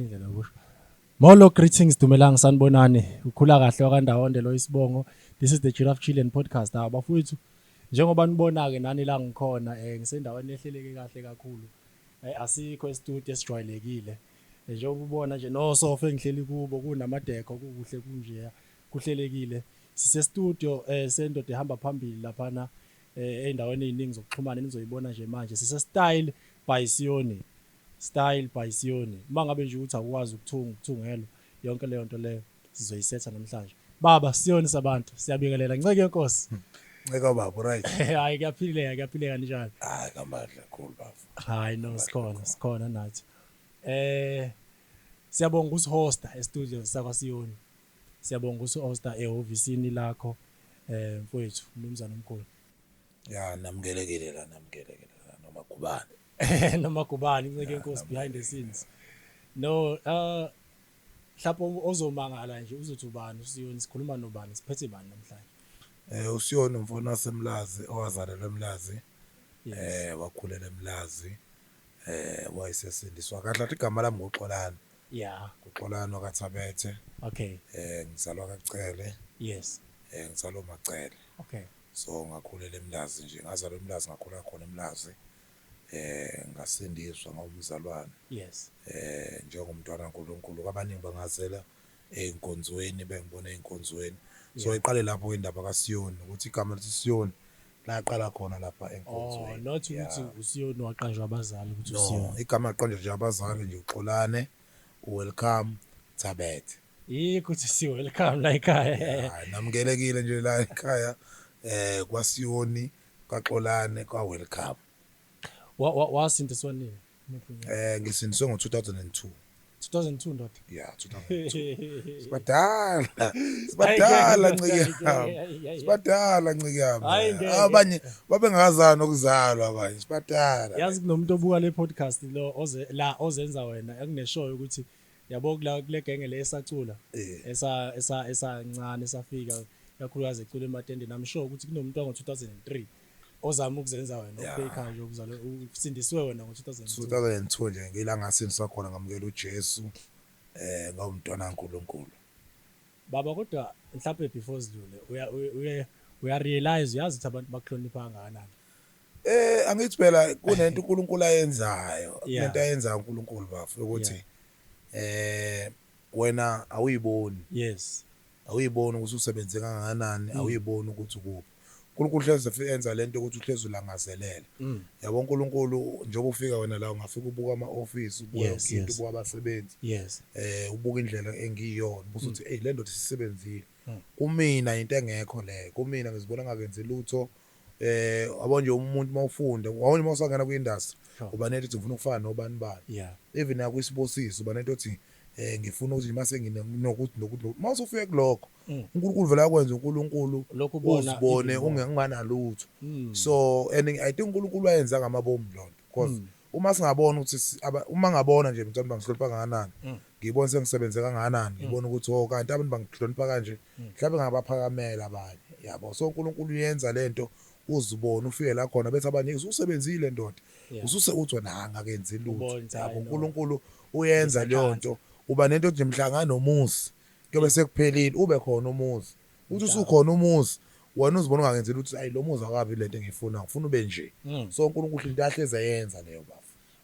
indlela yokusho. Molo, greetings Dumelang sanibonani. Ukhula kahle wakandawonde lo isibongo. This is the Giraffe Chilean podcast. Abafowethu njengoba nibona ke nani la ngikhona ngisendaweni ehleleke kahle kakhulu. Asikho e-studio esijwayelekile. Njengoba ubona nje no sofa engihleli kubo kunamadeko kuhle kunje kuhlelekile. Sise studio sendoda ehamba phambili laphana endaweni eziningi zokuxhumana nizoyibona nje manje. Sise Style by Sioni. Style by Sioni. Mangabe nje ukuthi akwazi ukuthungela yonke leyo nto leyo sizoyisetha namhlanje. Baba Sioni sabantu siyabingelela nceke yenkosi. Nceka baba right. Hayi kuyaphileka kanjani? Hayi kamadla cool baba. Hayi no sikhona nathi. Siyabonga usihosta e-studio sakwa Sioni. Siyabonga usihosta ehhovisini lakho mfowethu umnumzana omkhulu. Ya namkelekile la noma kubani. Noma kubani nceke yenkosi behind the scenes. No mhlawumbe ozomangala nje uzothi ubani uSiyoni sikhuluma nobani siphethe bani namhlanje. uSiyoni umfana wasemlazi owazalelwa eMlazi. Wakhulela eMlazi. Wayesesindiswa kahle athi igama lami ngoXolani. Yeah. uXolani wakaThabethe. Okay. Ngizalwa kaCele. Yes. Ngizalwa uMacele. Okay. So ngakhulela eMlazi nje ngazalwa eMlazi ngakhula khona eMlazi. Ngasindiswa ngomzalwane. Yes. Njengomntwana kaNkulunkulu abaningi bangazela einkonzweni bengibona einkonzweni. So iqale lapho indaba kaSiyoni ukuthi igama lithi Siyoni laqala khona lapha enkonzweni. Not ukuthi uSiyoni waqanjwa abazali ukuthi uSiyoni. No, igama laqanjwa nje abazali nje uXolane, uWelcome, Thabethe. Ukuthi siyo welcome la ekhaya. Hayi namkelekile nje la ekhaya kwaSiyoni, kaXolane, kwaWelcome. Wasindiswa nini? Ngisindiswe ngo2002. 2002 ndoda. Yeah, 2002. Sibadala ncike yami. Abanye babengazana ukuzalwa abanye. Sibadala. Yazi kunomuntu obuka le podcast lo ozenza wena akuneshoyo ukuthi yabo kule genge le esacula esancane esafika kakhulukazi ecula ematendeni. I'm sure ukuthi kunomuntu wango2003 ozama ukuzenza wena ukufake nje ukuzalwa usindiswe wena ngo2002. 2002 nje ngilanga ngasindiswa khona ngamukela uJesu ngawumntwana kaNkulunkulu. Baba kodwa mhlawumbe before sidlule uya realize yazi ukuthi abantu bakuhlonipha kangakanani. Angithi phela kunento uNkulunkulu ayenzayo kunento ayenza uNkulunkulu bafu ukuthi wena awuyiboni. Yes. Awuyiboni ukuthi usebenze kangakanani, awuyiboni ukuthi ukuphi. uNkulunkulu hleze enza lento ukuthi uhleze ulangazelela. Yabo uNkulunkulu njengoba ufika wena la ungafika ubuka ama-office ubuka into ubuka abasebenzi. Yes. Ubuka indlela engiyiyona buthi uthi hey le ndoda sisebenzile. Kumina into engekho le. Kumina ngizibona ngakenze lutho. Abo nje umuntu mawufunda wawona mawusangena kwi-industry uba nento ufuna ukufana nobani bani. Yeah. Even nakwisibosiso uba nento othi ngifuna ukuthi mase nginokuthi mawusufike kulokho uNkulunkulu vela yakwenza uNkulunkulu uzibone ungenganalutho. So and I think uNkulunkulu wayenza ngamabomu lonto because uma singabona ukuthi uma ngabona nje mntwana bangihlonipha kangakanani ngibona sengisebenze kangakanani ngibona ukuthi kanti abantu bangihlonipha kanje mhlawumbe ngabaphakamela abanye yabo. So uNkulunkulu uyenza lento uzibone ufike la khona bethi abanye usebenzile ndoda uthi wena angakenzi lutho. Yabo uNkulunkulu uyenza leyo nto uba nento nje mhlangano umuzi kuyobe sekuphelile ube khona umuzi uthi usukhona umuzi wena uzibona ungakenzi lutho ayi lo muzi akabi lento engifuna ngifuna ube nje. So uNkulunkulu into ahleze ayenza leyo bafu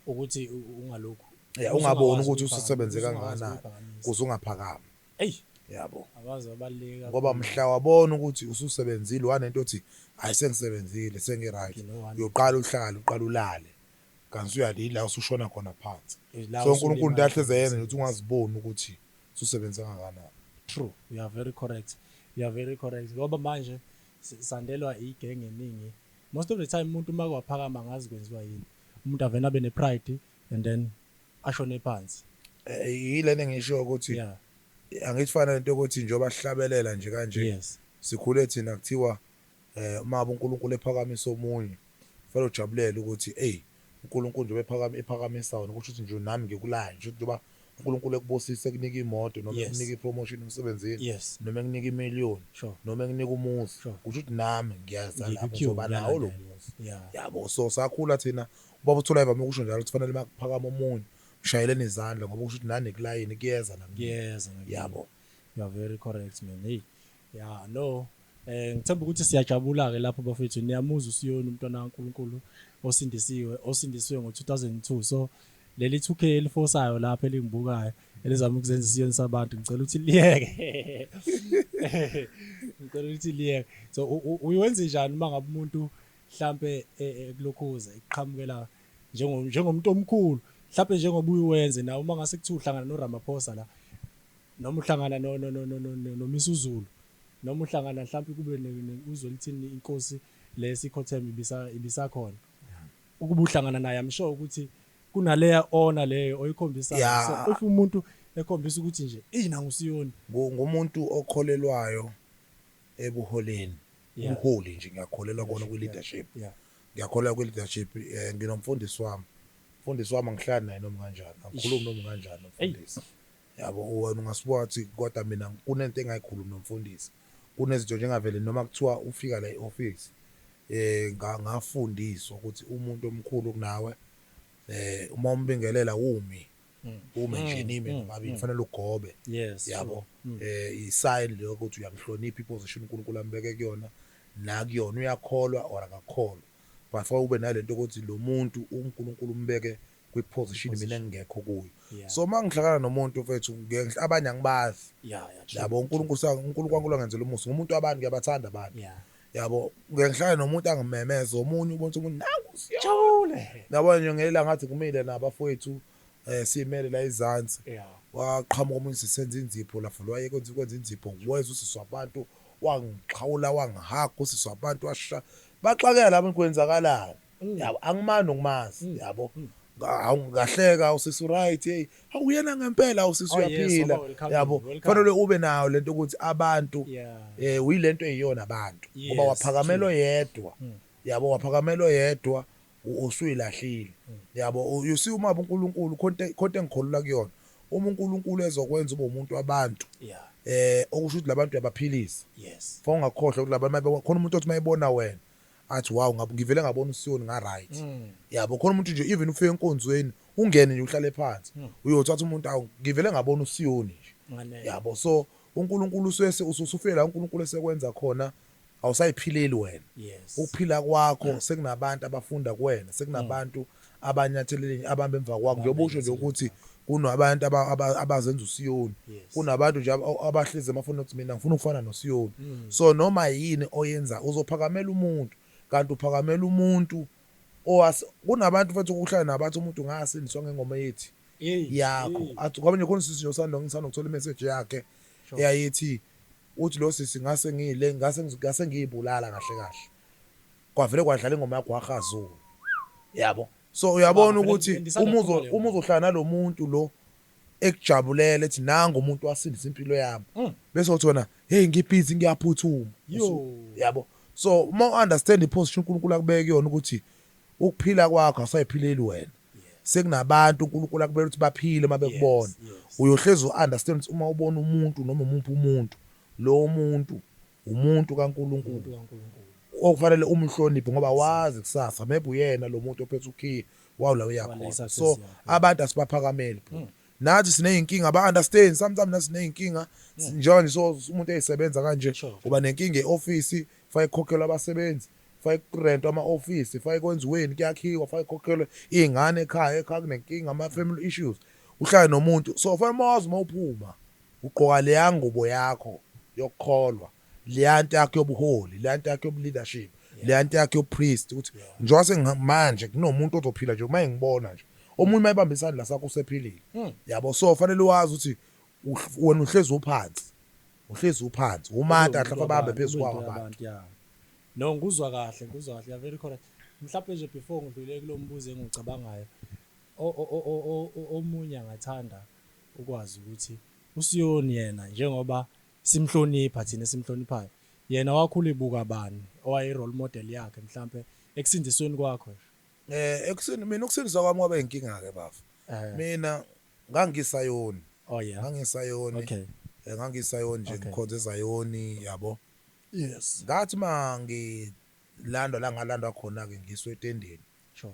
ukuthi ungalokhu ungaboni ukuthi usebenze kangakanani kuze ungaphakama. Yabo abaze abaleka ngoba mhla wabona ukuthi ususebenzile wanento othi hayi sengisebenzile sengiright uyoqala uqala ulale kanti uyalila usushona khona phansi. So uNkulunkulu into ahleze ayenza ukuthi ungaziboni ukuthi ususebenze kangakanani. True, you are very correct ngoba manje sandelwa igenge eningi most of the time umuntu uma kwaphakama ngazi kwenziwa yini umuntu avena abe nepride and then ashone phansi. Yilena engisho ukuthi angithi fana lento ukuthi njengoba sihlabelela nje kanje sikhule thina kuthiwa uma uNkulunkulu ephakamisa omunye fanele ujabulele ukuthi hey uNkulunkulu nje ephakamisa wona kusho ukuthi nje nami ngikulaya nje njengoba uNkulunkulu ekubosisa ekunika imoto noma ekunika ipromotion emsebenzini noma ekunika imillion noma ekunika umuzi kusho ukuthi nami ngiyazala lapho ngoba nawo lo muzi. Yabo so sakhula thina ubaba uThula evame ukusho njalo ukuthi fanele makuphakama omunye shayeleni izandla ngoba kusho ukuthi nane kulayini kuyeza nakini yes yabo. you are very correct man. Hey yeah no ngithemba ukuthi siyajabula ke lapho bafethu niyamuza uSiyoni umntwana kaNkulunkulu osindisiwe ngo2002 so leli 2K elifosayo lapha elingibukayo elizama ukuzenza isiyoni sabantu ngicela ukuthi liyeke ngicela ukuthi liyeke so uyenze njani mangabe umuntu mhlambe kulokhuza iqhamukela njengomuntu omkhulu mhlambe njengoba uyenze nawe uma ngase kuthi uhlangana noRamaphosa la noma uhlangana noMisuzulu noma uhlangana mhlawumbe kube uzwe lithini inkosi lesikhotheme ibisakhona ukuba uhlangana naye amsho ukuthi kunaleya honor leyo oyikhombisa so if umuntu ekhombisa ukuthi nje ina ngusiyoni ngumuntu okholelwayo ebuholeni umholi nje ngiyakholelwa kona kwi-leadership ngiyakholelwa kwi-leadership nginomfundisi wami angihlali naye noma kanjani angikhulumi noma kanjani nomfundisi yabo wena ungasibuka ukuthi kodwa mina kunento engayikhulumi nomfundisi kunezinto njengavele noma kuthiwa ufika la e-office ngafundiswa ukuthi umuntu omkhulu kunawe uma umbingelela ume nje nimi noma kufanele ugobe yabo i-sign leyo ukuthi uyangihlonipha iposition uNkulunkulu ambeke kuyona nakuyona uyakholwa or akakholwa bafike ube nalento ukuthi lo muntu uNkulunkulu umbeke kwi-position mina engekho kuyo so mangihlangana nomuntu mfethu abanye angibazi yabo uNkulunkulu kwaNkulunkulu ngenzela umusa ngumuntu abantu ngiyabathanda abantu yabo ngihlangana nomuntu angimemeza omunye ubona umuntu nangu siyajabule yabo nje ngelela ngathi kumile nabafowethu siyimele la izansi waqhamuka umuntu sisenza inzipho la futhi waye kwenza inzipho weza usiswa abantu wangixhawula wangihaga usiswa abantu washa baxakela labo kwenzakalana yabo angimani ukumazi yabo awungahleka usisi right hey awuyena ngempela usisi uyaphila yabo kufanele ube nayo lento ukuthi abantu uyilento eyiyona abantu ngoba waphakamelwa yedwa yabo waphakamelwa yedwa usuyilahlile yabo you see uma uNkulunkulu konke engikholula kuyona uma uNkulunkulu ezokwenza ube umuntu wabantu okusho ukuthi labantu yabaphilisa fa ungakhohlwa ukuthi labantu khona umuntu othi mayibona wena athi wow ngivele ngabona uSiyoni nga right yabo khona umuntu nje even ufike enkonzweni ungene nje uhlale phansi uyothatha umuntu awu ngivele ngabona uSiyoni nje yabo so uNkulunkulu usufike la uNkulunkulu esekwenza khona awusayiphileli wena ukuphila kwakho sekunabantu abafunda kuwena sekunabantu abanyathelele abambe emva kwakho ngiyobusho nje ukuthi kunabantu abazenza uSiyoni kunabantu nje abahleze amafuna ukuthi mina ngifuna ukufana noSiyoni so noma yini oyenza uzophakamela umuntu kanti uphakamela umuntu kunabantu futhi ukuhlala nabantu umuntu ngasindiswa ngengoma yethi yakho athi kwabe nje khona sisi Sando ngisanda ukuthola imessage yakhe eyayithi uthi lo sisi ngase ngile ngase ngiyibulala kahle kwavele kwadlala ingoma yakho wakhazulu yabo so uyabona ukuthi uma uzohlala nalomuntu lo ekujabulele ethi nanga umuntu wasindisa impilo yami bese uthona hey ngibhizi ngiyaphuthuma yabo so uma understand iposition uNkulunkulu akubeke kuyona ukuthi ukuphila kwakho asayiphileli wena sekunabantu uNkulunkulu akubeka ukuthi baphile mabekubona uyohlezi understand ukuthi uma ubona umuntu noma umuntu lo umuntu kaNkulunkulu okufanele umhloniphe ngoba wazi kusasa maybe uyena lo muntu ophethe ukhiye wawula uyakhona so abantu asibaphakameli nathi sineyinkinga ba-understand sometimes nathi sineyinkinga njengoba so umuntu eyisebenza kanje uba nenkinga e-office fake khokhelwa abasebenzi fake rent ama-office fake kwenziweni kuyakhiwa fake khokhelwe iy'ngane ekhaya kunenkinga ama-family issues uhlale nomuntu so fanele mawazi uma uphuma ugqoka leya ngubo yakho yokukholwa leya nto yakho yobuholi leya nto yakho yobu-leadership leya nto yakho yobupriest ukuthi njengoba sengimanje kunomuntu ozophila nje uma engibona nje omunye mayibamba isandla sakho usephilile yabo so fanele wazi ukuthi wena uhlezi uphansi umata hlapha abahambe phezu kwawo abantu no nguzwa kahle ya very correct mhlawumbe nje before ngidlule kulo mbuzo engicabangayo omunye angathanda ukwazi ukuthi uSiyoni yena njengoba simhlonipha thina simhloniphayo yena wakhula ibuka bani owaye role model yakhe mhlawumbe ekusindisweni kwakho mina ukusindiswa kwami kwabe inkinga ke bafu mina ngangisayoni ngangisayoni okay ngangisayoni nje ngikhonze eZayoni yabo yes ngathi mangilandwa la ngalandwa khona ke ngiswe etendeni sure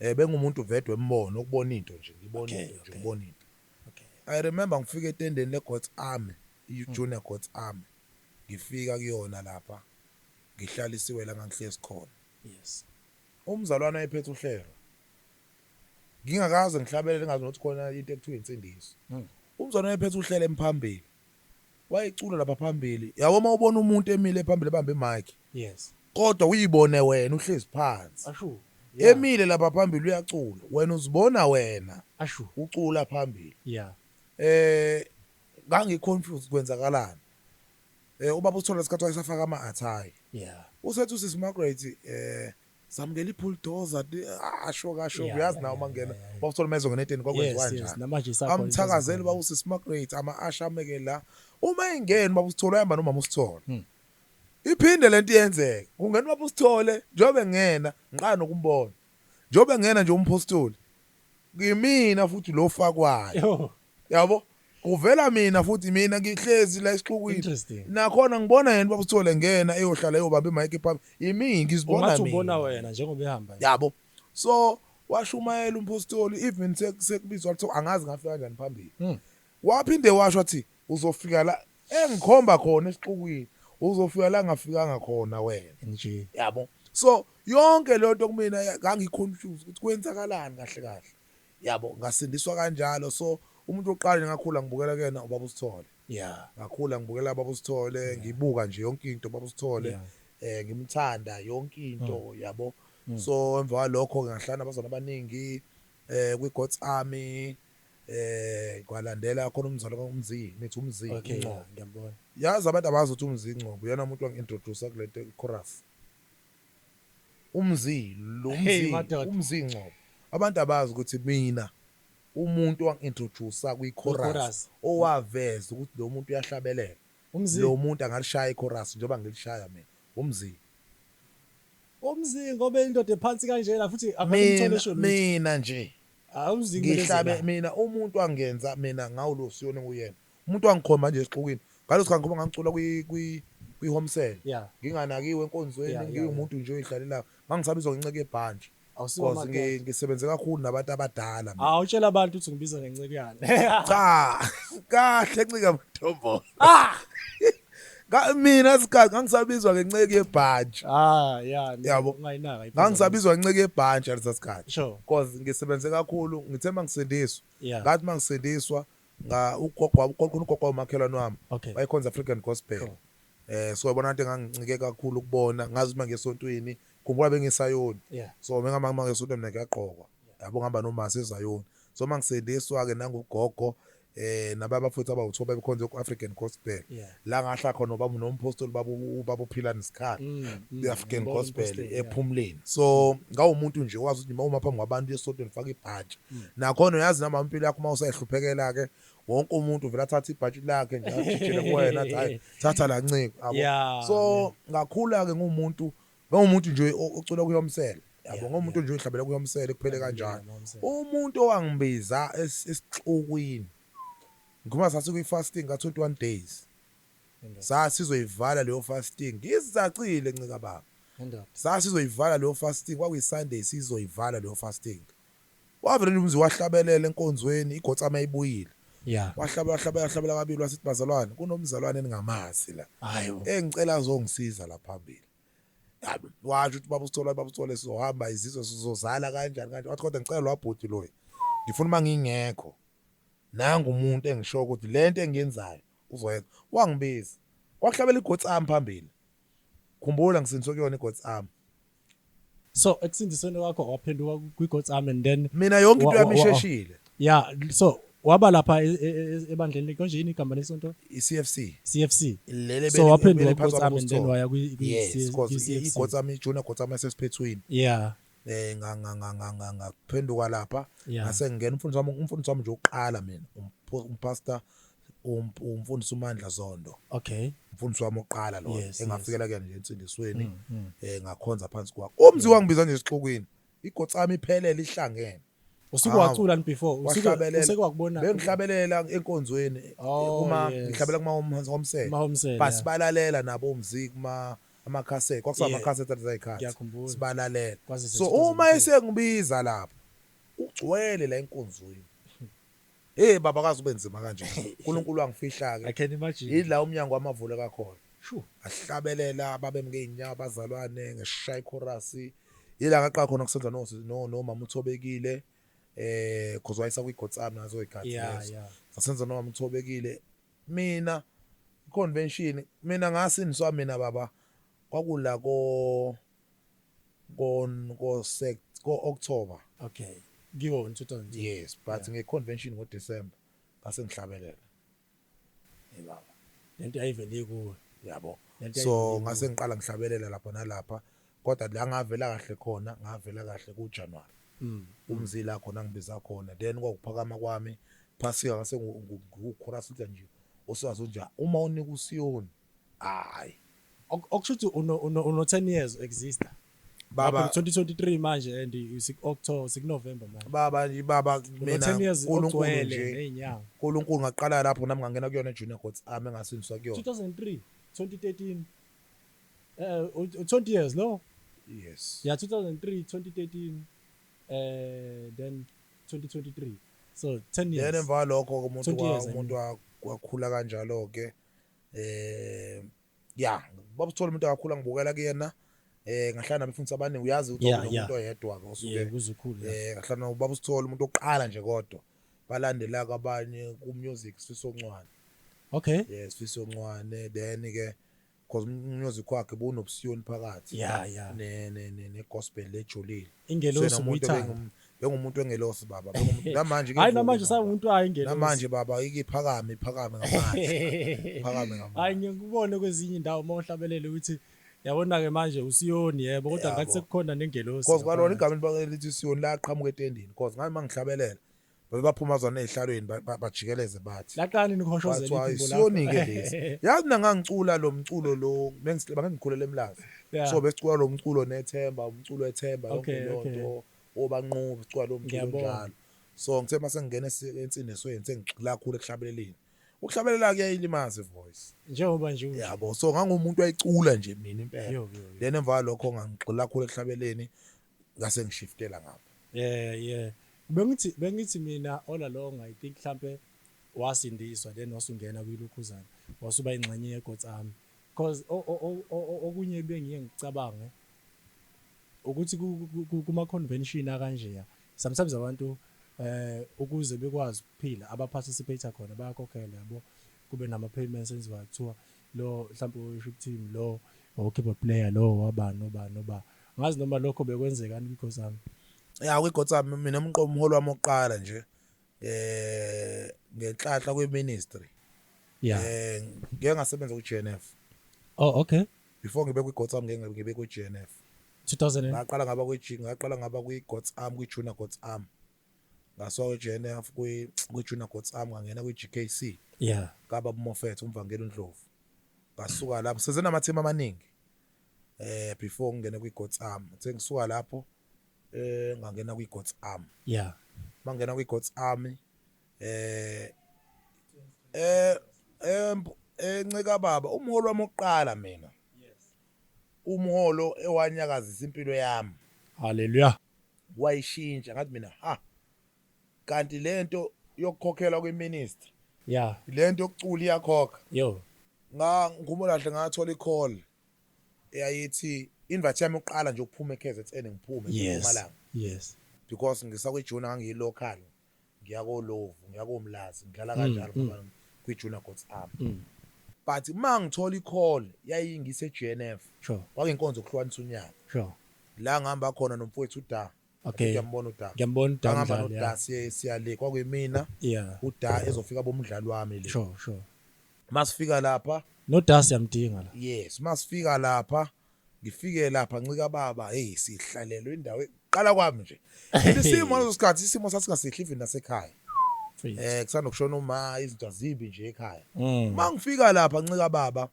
bengumuntu vedwe embono ukubona into nje ngibona Okay, into nje okay. ngibona into. Okay. I remember ngifika etendeni leGods Army, i-Junior Gods Army. Ngifika kuyona lapha ngihlalisiwe la ngangihlezi khona. Yes. Umzalwane ayephethe uhlelo. Ngingakaze ngihlabelele ngazi ukuthi khona into ekuthiwa insindiso. Umzalwane ayephethe uhlelo emphambili. Wayicula lapha phambili. Yabo mawubona umuntu emile phambili ebambe imic. Yes. Kodwa uyibone wena uhlezi phansi. Ashu. Emile lapha phambili uyacula. Wena uzibona wena Ashu. ucula phambili. Yeah. Ngangiconfused kwenzakalani. Ubaba uSithola isikhathi wayesafaka ama-athayi. Yeah. Usethi usisi Margaret samukela ibulldozer asho uyazi nawo mangena ubaba uSithola mezongena eteni kwakwenziwa Yes, njani. namanje isakho. Amthakazeli ubaba usisi Margaret ama-ashameke la. Uma ingena ubaba uSithola uyahamba nomama uSithola. Iphinde lento iyenzeka. Kungena ubaba uSithole njobe ngena ngiqala nokumbona. Njobe ngena nje umpostoli. Ngimina futhi lo fakwayo. Yabo? Kuvela mina futhi mina ngihlezi la esixukwini. Interesting. Nakhona ngibona yena ubaba uSithole ngena eyohlala eyobamba imic phambi. Yimi ngizibona mina. Ubona wena njengoba ehamba. Yabo. So washumayela umpostoli even sekubizwa ukuthi angazi ngafika kanjani phambili. Waphinde washo wathi uzofika la engikhomba khona esixukwini. Uzofika la ngafikanga khona wena. Nje. Yabo. So yonke lento kumina ngangiconfused ukuthi kwenzakalani kahle kahle. Yabo ngasindiswa kanjalo. So umuntu oqala ngakhula ngibukela kuyena ubaba uSithole. Yeah. Ngakhula ngibukela ubaba uSithole ngibuka nje yonke into ubaba uSithole. Ngimthanda yonke into yabo. So emva kwalokho ngahlana abazona abaningi kwiGods Army kwalandela khona umzalo kaMzi nithi uMzi. Okay, ngiyabona. Yazi abantu abazi ukuthi uMzi Ngcobo uyena umuntu wangintroduce kulento chorus. Umzi uMzi Ngcobo. Abantu abazi ukuthi mina umuntu wangintroduce kwi-chorus owaveza ukuthi lo muntu uyahlabelela. Lo muntu angalishaya i-chorus njengoba ngilishaya mina. Umzi ngoba indoda ephansi kanjena futhi akamtholesho mina nje. Awuzi ngihlabe mina umuntu wangenza mina ngawulo siyone kuyena. Umuntu wangikhomba nje esixukwini. Ngalothi kangikhomba ngangicula kwi-home cell. Nginganakiwe enkonzweni ngiwumuntu nje oyihlalela. Ngangisabizwa ngenceke ebhanje. Because ngisebenze kakhulu nabantu abadala mina. Awutshela abantu ukuthi ngibiza ngencekuyane. Cha, kahle ncika mthombo. Mina sikhathi ngangisabizwa ngenceke yebhanje. Yabo. Ungayinaka. Ngangisabizwa ngenceke yebhanje lesikhathi. Sure. Because ngisebenze kakhulu ngithe mangisindiswa. Yeah. Ngathi mangisindiswa ugogo umakhelwane wami. Wayekhonza African gospel. So yabona into engangincike kakhulu ukubona ngazi uma ngesontweni khumbula bengisayoni. So mengama ngesontweni mina ngiyaqokwa. Yabo ngihamba nomasi eZayoni. So mangisindiswa ke nangugogo nababa futhi abawuthoba bekhonza ku-African gospel. La ngahla khona ubaba nompostoli baba uphilani Sikhali i-African gospel ephumleni. So ngawumuntu nje wazi ukuthi uma phambi kwabantu esontweni faka ibhaji. Nakhona uyazi noma impilo yakho mawusayihluphekela ke wonke umuntu vele athatha ibhaji lakhe nje ajijele kuwena athi hayi thatha la nciko yabo. So ngakhula ke ngumuntu nje ocula kuyomsela. Yabo ngomuntu nje ohlabela kuyomsela kuphele kanjani. Umuntu owangibiza esixukwini ngoma sathi kwi-fasting ka-21 days. Sasizoyivala leyo fasting. Ngizacile ncika baba. Sasizoyivala leyo fasting kwakuyi-Sunday sizoyivala leyo fasting. Wavele umzi wahlabelela enkonzweni iGods Army ayibuyile. Wahlabela kabili wasithi bazalwane kunomzalwane engingamazi la. Engicela azongisiza la phambili. Yabo washo ukuthi baba uSithole sizohamba izizwe sizozala kanjani wathi kodwa ngicela lo wabhudi loyo. Ngifuna mangingekho. Nanga umuntu engisho ukuthi lento engiyenzayo uzoyenza. Wangibiza. Wahlabela iGods Army phambili. Khumbula ngisindiswe kuyona iGods Army. So ekusindisweni kwakho waphenduka kwiGods Army and then mina yonke into yami isheshile. So waba lapha ebandleni konje yini igama lesonto? CFC. So waphenduka kwiGods Army and then waya kwi-CFC. iGods Army Junior Gods Army sesiphethweni. Ngaphenduka lapha ngase ngena umfundisi wami nje oqala mina umpastor umfundisi uMandla Zondo. Umfundisi wami oqala lo engafikela ke nje insindisweni ngakhonza phansi kwakhe. Umzi wangibiza nje esixukwini. iGods Army iphelele ihlangene. Usuku wathula before usekwakubona bengihlabelela enkonzweni uma ngihlabela kuma home cell basibalalela nabo umzi kuma amacassette kwakusaba Yeah. amacassette azayikhathi Ngiyakhumbula. sibalalela Kwazise so 2010. uma esengibiza lapho ugcwele la enkonzweni baba kazi ubenzima kanje uNkulunkulu wangifihla I ke can imagine. yila umnyango wamavule kakhona Sure. ahlabelela babemke inyawo abazalwane ngeshaya ichorus yila ngaqala khona kusenza no mama uthobekile cause wayesa kwiGotsam nazo ikhathi Yeah, yeah. sasenza no mama uthobekile mina convention mina ngasindiswa mina baba kwakula ko October Okay. Ngiwo in 2010. yes but ngeconvention ngoDecember ngase ngihlabelela Baba. Lento ayivele kuwe. yabo Lento so ayivele ngase ngiqala ngihlabelela lapha nalapha kodwa la ngavela kahle khona ngavela kahle kuJanuary umzila khona ngibiza khona then kwakuphakama kwami phasika ngase nguchorus nje osazo nje uma unika uSiyoni hayi okushuthi uno 10 years exister. baba 2023 manje and October sikuNovember manje. baba Uno mina 10 years uNkulunkulu ogcwele nje nezinyanga. uNkulunkulu ngaqala lapho nami ngangena kuyona junior courts ami engasindiswa kuyona 2003, 2013. 20 years, no? yes Yeah, 2003, 2013, then 2023. So 10 years. then emva lokho 20 years, I umuntu wakhula kanjalo ke yeah babuthola umuntu akakhula ngibukela kuyena ngahlala nabafundisi abaningi uyazi ukuthi umuntu oyedwa ke osuke kuzikhulu. ngahlala ubaba usithola umuntu oqala nje kodwa balandela abanye ku music Sifiso Ncwane Okay. yes Sifiso Ncwane then ke because music wakhe bunobusiyoni phakathi Yeah. ne gospel lejolile Ingelosi uyithanda. bengumuntu engelosi baba namanje Hayi namanje sabe umuntu ayingelosi. namanje baba iphakame ngamanje phakame ngamanje Hayi ngikubone kwezinye indawo mawuhlabelele ukuthi yabona ke manje uSiyoni yebo kodwa ngathi sekukhona nengelosi. because kwalona igama lithi Siyoni la qhamuka etendini because ngami mangihlabelela baphumazwa nezihlalweni bajikeleze bathi Laqani nikhoshozela bathiwa iphimbo Siyoni ke lezi yazi mina ngangicula lo mculo lo bengikhulele emlazi so besicula lo mculo nethemba umculo ethemba yonke lonto obanqobi sicula lo mculo njalo so ngithe mase ngingena ensinisweni sengicula kakhulu ekuhlabeleleni ukuhlabelela kuyayilimaza ivoice njengoba nje yabo so ngangumuntu wayicula nje mina impela yo. then emva lokho ngangigxila kakhulu ekuhlabeleni ngase ngishiftela ngapha Yeah. Bengithi mina all along I think mhlambe wasindiswa then wasungena kwilukhuzana wasuba ingxenye yeGotsam because okunye bengiye ngicabange ukuthi kuma convention akanje sometimes abantu ukuze bekwazi ukuphila abaparticipate khona bayakhokhela yabo kube nama payments enziwa kuthiwa lo mhlawumbe worship team lo keyboard player lo wabani ngazi noma lokho bekwenzekani because ya kwiGotsam mina umholo wami oqala nje ngenhlahla kweministry ngeke ngasebenza kuGNF okay before ngibe kwiGotsam ngibe kuGNF 2000 ngaqala ngaba kwiGotsam kwi-Junior Gotsam ngasoka kuGNF kwi-Junior Gotsam ngangena kwi-GKC ngaba uMofet umvangeli uNdlovu ngasuka lapho sezena amathema amaningi before ngene kwiGotsam sengisuka lapho ngangena kwiGotsam mangena kwiGotsam enceka baba umholo wami oqala mina umholo ewanyakazisa impilo yami haleluya wayishintsha ngathi mina kanti lento yokukhokhelwa kweministry lento yokucula iyakhokha ngumolahle ngathola icall eyayithi invite yami uqala nje ukuphuma eKZN ngiphume eMpumalanga because ngisakwijuna ngangiyilocal ngiya koLovu ngiya koMlazi ngidlala kanjalo kwi-Junior Gotsam but mangithola icall yayingise GNF kwakuyinkonzo okuhlukanisa unyaka la ngihamba khona nomfowethu uDa ngiyambona uDa ngihamba noDa siyale kwakuyimina uDa ezofika bomdlalo wami le masifika lapha noDa siyamdinga la yes masifika lapha ngifike lapha ncika baba sihlalelwe indawo eqala kwami nje isimo lesikhathi isimo sasingasihle even nasekhaya kusanda kushona uma izinto azibi nje ekhaya mangifika lapha ncika baba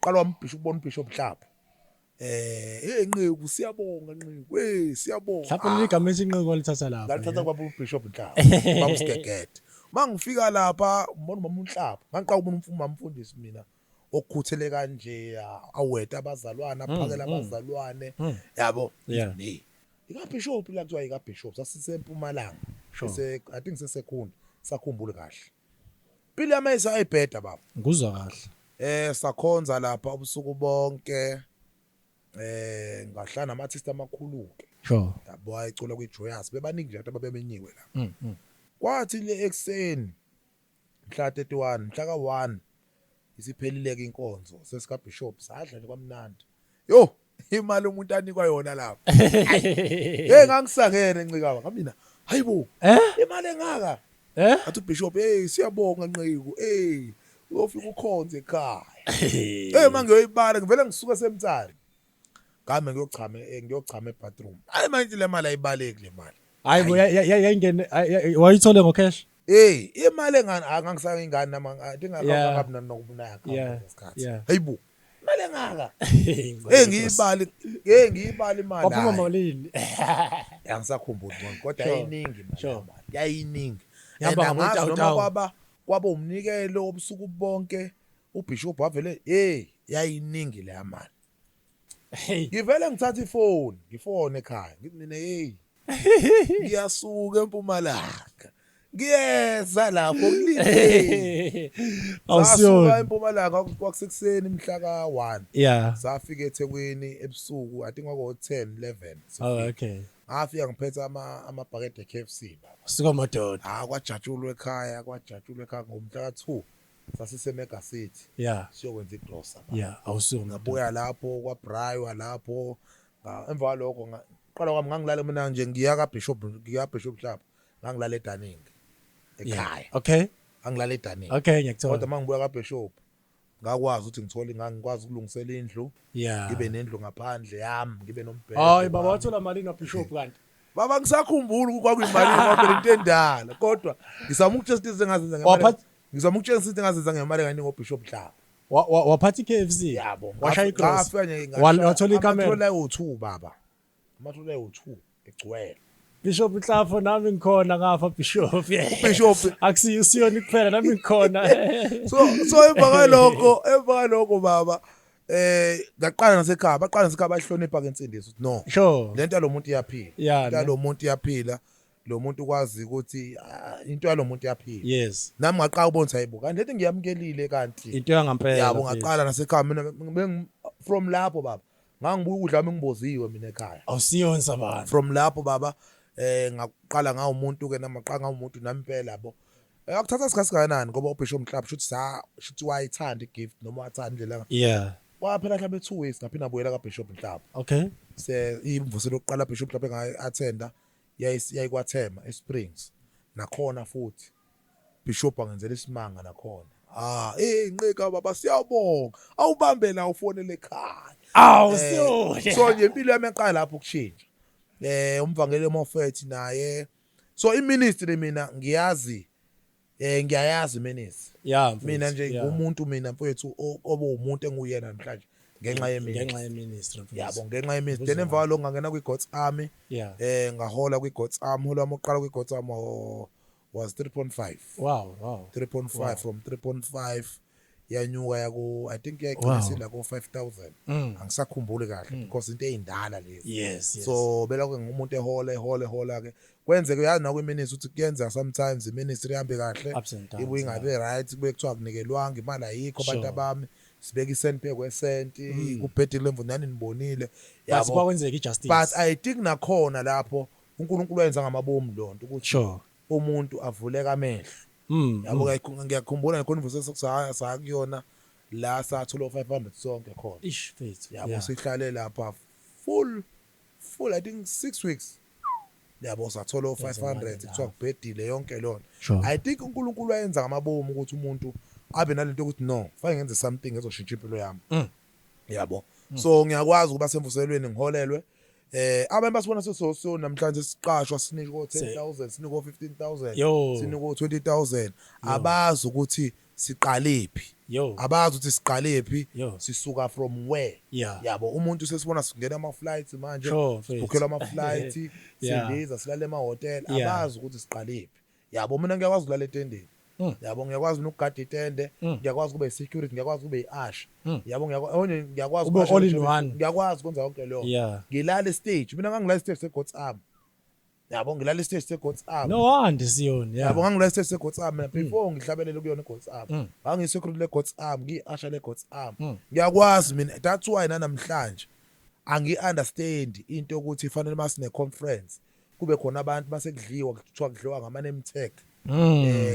qala wambhisha ubona uBishop Hlapho Nqeku siyabonga Nqeku siyabonga Hlapho igama esinqeko lithatha lapha ngalithatha kwabo uBishop Hlapho bamsigegede mangifika lapha ubona mama uNhlapho ngiqala ukubona umfundisi mina okukhuthele kanje aweta abazalwane aphakela abazalwane yabo Yeah. ikaBishop la kuthiwa ikaBishop sasisempumalanga I think sesekhunda sakhumbule kahle impilo yami ayibheda baba Nguzwa kahle. sakhonza lapha ubusuku bonke ngahlala namaartist amakhulu ke Sure. yabo ayicula kwiJoyous bebaningi nje abantu ababemenyiwe la kwathi le ekseni mhla 31 mhla ka1 isiphelile ke inkonzo sesika Bishop sadla nje kwamnandi yo imali umuntu anikwa yona lapha ngangisangene ncikaba ngamina hayibo imali engaka athi uBishop siyabonga nqiku uyofika ukhonze ekhaya mangiyoyibala ngivele ngisuka semtsari ngame ngiyochama ebathroom hayi manje le mali ayibaleki le mali hayibo yayingene wayithole ngocash imali angangisanga ingane nama ngingakabi nokubunaya ngesikhathi hayibo imali engaka ngiyibali imali waphuma malini angisakhumbuli kodwa yayiningi imali yayiningi yaba noma kwaba umnikelo obusuku bonke uBishop wavele yayiningi le mali ngivele ngithatha ifoni ngifone ekhaya ngithi mina ngiyasuka eMpumalanga ngiyeza lapho kulinde awusiyona eMpumalanga kwakusekuseni mhla ka1 safika eThekwini ebusuku I think kwako 10 11 okay ngafika ngiphethe amabhakede eKFC baba suka madoda kwajatshulwa ekhaya ngomhla ka2 sasisemega city siyokwenza igrocer awusiyona ngabuya lapho kwaBriwa lapho emva kwalokho qala kwami ngangilala mina nje ngiya kaBishop Club ngangilala eDaning ekhaya okay angilala eDaning okay ngiyakuthola kodwa mangibuya kaBishop ngakwazi ukuthi ngithole ngangikwazi ukulungisela indlu ngibe nendlu ngaphandle yami ngibe nombhede hayi baba wathola malini kaBishop kanti baba ngisakhumbula kwakuyimali ngoba into endala kodwa ngizama ukutshela izinto engazenza ngemali ngizama ukutshela izinto engazenza ngemali kanye ngoBishop Club waphathi KFC yabo washaya icross wathola ikamera amathola ayi2 baba amathola ayi2 egcwele Bishop Nhlafo nami ngikhona ngafa Bishop Bishop akusiyona kuphela nami ngikhona so emva kwalokho baba ngaqala nasekhaya bahlonipha ke insindiso no sure lento yalomuntu iyaphila lomuntu iyaphila lo muntu kwazi ukuthi into yalomuntu iyaphila yes nami ngaqala ubona hayibo kanti lethi ngiyamkelile kanti into yangampela yabo ngaqala nasekhaya mina from lapho baba ngangibuya ukudla ngiboziwe mina ekhaya awusiyona sabana from lapho baba ngaqala ngawo umuntu ke namaqanga ngawo umuntu nampela yabo akuthatha isikhathi kanani ngoba uBishop Club shuthi wayithanda igift noma wathanda indlela waphela mhlawumbe 2 weeks ngaphinda abuyela kaBishop Club okay imvuselo yokuqala Bishop Club engayi-attenda yayikwaThema eSprings nakhona futhi Bishop angenzela isimanga nakhona nqika baba siyabonga awubambe la ufonele ekhaya so nje impilo yami eqala lapho ukushintsha umvangeli Moffat naye so iministry mina ngiyazi ministry mina nje umuntu mina mfowethu obe umuntu enguyena namhlanje ngenxa yeministry yabo ngenxa yeministry then emva kwalokho ngangena kwiGod's Army ngahola kwiGod's Army hola moqala kwiGod's Army was 3.5 wow 3.5 from 3.5 yanyuka yako I think yayiqinisile ko 5000 angisakhumbuli kahle because into eyindala lezi so belako ngumuntu ehola ke kwenzeke yazi na kwiministry ukuthi kuyenza sometimes iministry ihambe kahle ibuye ingabe right kube kuthiwa kunikelwanga imali ayikho abantu abami sibeka isenti kwesenti kubhedile emvunani nibonile yabo bakwenzeka ijustice but I think nakhona lapho uNkulunkulu wenza ngamabomu lonto ukuthi umuntu avuleka amehlo yabo ngiyakhumbula ngeconference sakuyona la sathola 500 sonke khona yabo sihlale lapha full I think 6 weeks yabo sathola 500 kuthiwa kubhedile yonke lona I think uNkulunkulu wayenza ngamabomu ukuthi umuntu abe nalento ukuthi no fanele ngenze something ezoshintsha impilo yami yabo so ngiyakwazi ukuba semvuselweni ngiholelwe abantu basibona so namhlanje siqashwa sinikwa 10,000 sinikwa 15,000 sinikwa 20,000 abazi ukuthi siqalephi abazi ukuthi siqalephi sisuka from where yabo umuntu sesibona singena ama flights manje sibukhela ama flights sindiza silale ema hotel abazi ukuthi siqalephi yabo mina ngiyakwazi ukulala etendeni yabo ngiyakwazi ukugada itende ngiyakwazi kube security ngiyakwazi kube iasha yabo ngiyakwazi ube all in one ngiyakwazi ukwenza konke lokho ngilala stage mina ngangilala stage seGod's Arm yabo ngilala stage seGod's Arm no wonder Siyoni yabo ngangilala stage seGod's Arm before ngihlabelele kuyona iGod's Arm ngangiyisecurity leGod's Arm ngiasha leGod's Arm ngiyakwazi mina that's why namhlanje angi-understand into ukuthi ifanele masine conference kube khona abantu basekudliwa kuthiwa kudliwa ngama name tag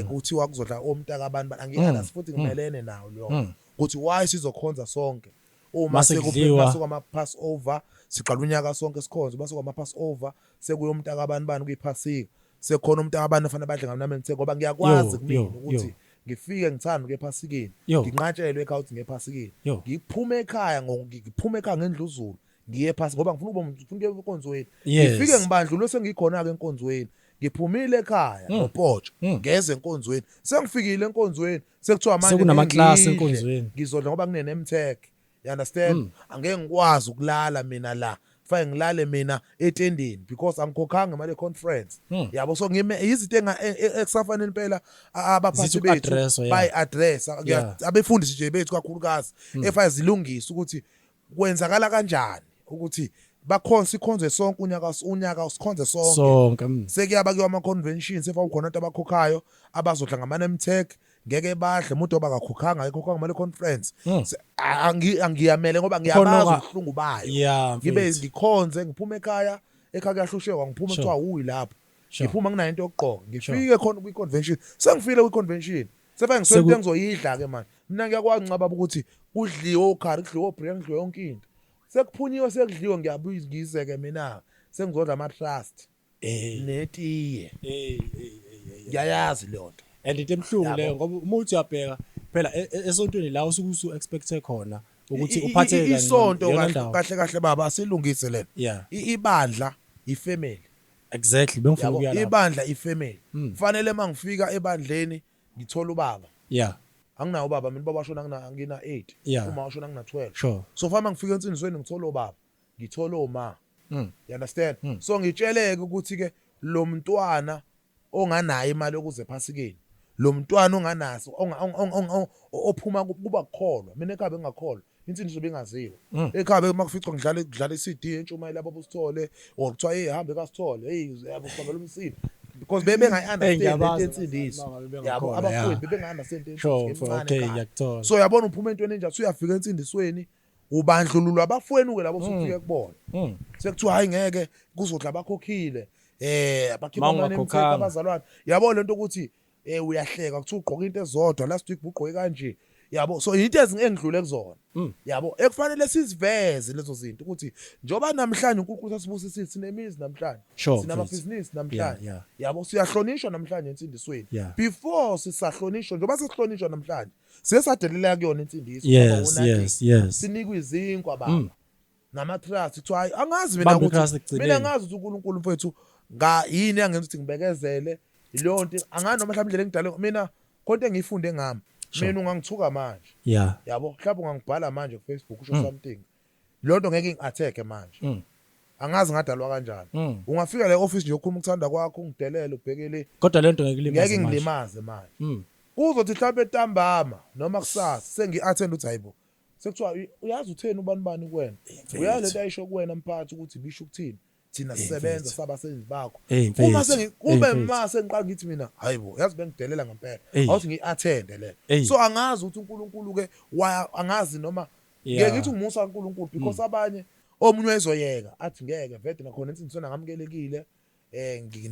kuthiwa kuzodla omntaka abantu angi-understand futhi ngimelene nawo lo ukuthi why sizokhonza sonke uma sekuphela ama pass over siqala unyaka sonke sikhonza base kwama pass over sekuyomntaka abantu bani kuyiphasika sekhona umntaka abantu afanele badle ngamname tag ngoba ngiyakwazi kumina ukuthi ngifike ngithanda ngephasikeni nginqatshelwe ekhawuthi ngephasikeni ngiphume ekhaya ngiphume ekhaya ngendluzulu ngiye phasi ngoba ngifuna ukuba ngifuna enkonzweni ngifike ngibandlulwe sengikhona ke enkonzweni ngiphumile ekhaya noPotsho ngeze enkonzweni sengifikile enkonzweni sekuthiwa manje sekunama class enkonzweni ngizodla ngoba kunene mtech you understand angeke ngikwazi ukulala mina la kufanele ngilale mina etendeni because angikhokhanga imali conference yabo so ngime izinto ekusafanele impela abaphathi bethu by address abefundisi nje bethu kakhulukazi efa zilungisa ukuthi kwenzakala kanjani ukuthi sikhonze sonke unyaka sikhonze sonke sekuyaba kuyama conventions efa ukhona abantu abakhokhayo abazodla ngama name tag ngeke badle umuntu obakakhokhanga ayikhokhanga mali conference angiyamele ngoba ngiyabazi ubuhlungu bayo ngibe ngikhonze ngiphuma ekhaya kuyahlushekwa ngiphuma kuthiwa uyi lapho ngiphuma nginayo into yokuqoqa ngifike khona kwi convention sengifile kwi convention sefa ngiswele engizoyidla ke manje mina ngiyakwazi ncaba ukuthi kudliwe okhari kudliwe obrand kudliwe yonke into sekuphunyiwe sekudliwe ngiyabuza ngizeke mina sengizodla ama trust netiye ngiyayazi le nto and into emhlungu leyo ngoba uma uthi uyabheka phela esontweni la usuke expect khona ukuthi uphatheke isonto kahle baba asilungise lena ibandla ifamily exactly bengifuna ukuya lapha ibandla ifamily kufanele mangifika ebandleni ngithola ubaba anginawo ubaba mina baba washona ngina 8 uma washona ngina 12 so fama ngifika ensindisweni ngithola ubaba ngithola oma you understand so ngitsheleke ukuthi ke lo mntwana onganayo imali yokuze phasikeni lo mntwana onganaso ophuma kuba kukholwa mina ekhabe ngingakholwa insindiswe bengaziwa ekhabe makuficwa ngidlala iCD entshumayela lapho usithole or kuthiwa hey hambe kasithole yabo sibambela umsini because bengayi-understand insindiso yabo abafowethu bengayi-understand insindisweni so yabona uphuma entweni enjalo uyafika ensindisweni ubandlululo abafowenu ke labo sufike kubona sekuthiwa hayi ngeke kuzodla abakhokhile abakhipha amane abazalwane yabo lento ukuthi uyahleka kuthi ugqoka into ezodwa last week ugqoke kanje yabo so into engidlule kuzona yabo ekufanele siziveze lezo zinto ukuthi njoba namhlanje uNkulunkulu asibusisile sinemizi namhlanje sinamabhizinisi namhlanje yabo siyahlonishwa namhlanje ensindisweni before sisahlonishwa njoba sesihlonishwa namhlanje sesadelela kuyona insindiso yes sinikwe izinkwa baba nama trust kuthiwa hayi angazi mina ukuthi mina ngazi ukuthi uNkulunkulu mfethu yini angenza ukuthi ngibekezele leyo nto angani noma mhlawumbe indlela engidale mina konke engiyifunde ngami mina ungangithuka manje yabo mhlawumbe ungangibhala manje ku Facebook usho something lo nto ngeke ngi-attack manje angazi ngadalwa kanjani ungafika le office nje ukhuluma ukuthanda kwakho ungidelele ubhekele kodwa le nto ngeke ngilimaze manje kuzothi mhlawumbe entambama noma kusasa sengi-attend ukuthi hayibo sekuthiwa uyazi utheni ubani kuwena uyazi lento ayisho kuwena mphathi ukuthi bisho ukuthini thina sisebenza sabasebenzi bakho uma kube mase ngiqala ngithi mina hayibo yazi bengidelela ngempela awuthi ngi-attend le so angazi ukuthi uNkulunkulu ke angazi noma ngeke ngithi umusa kaNkulunkulu because abanye omunye ezoyeka athi ngeke vede nakhona insindisweni ngamukelekile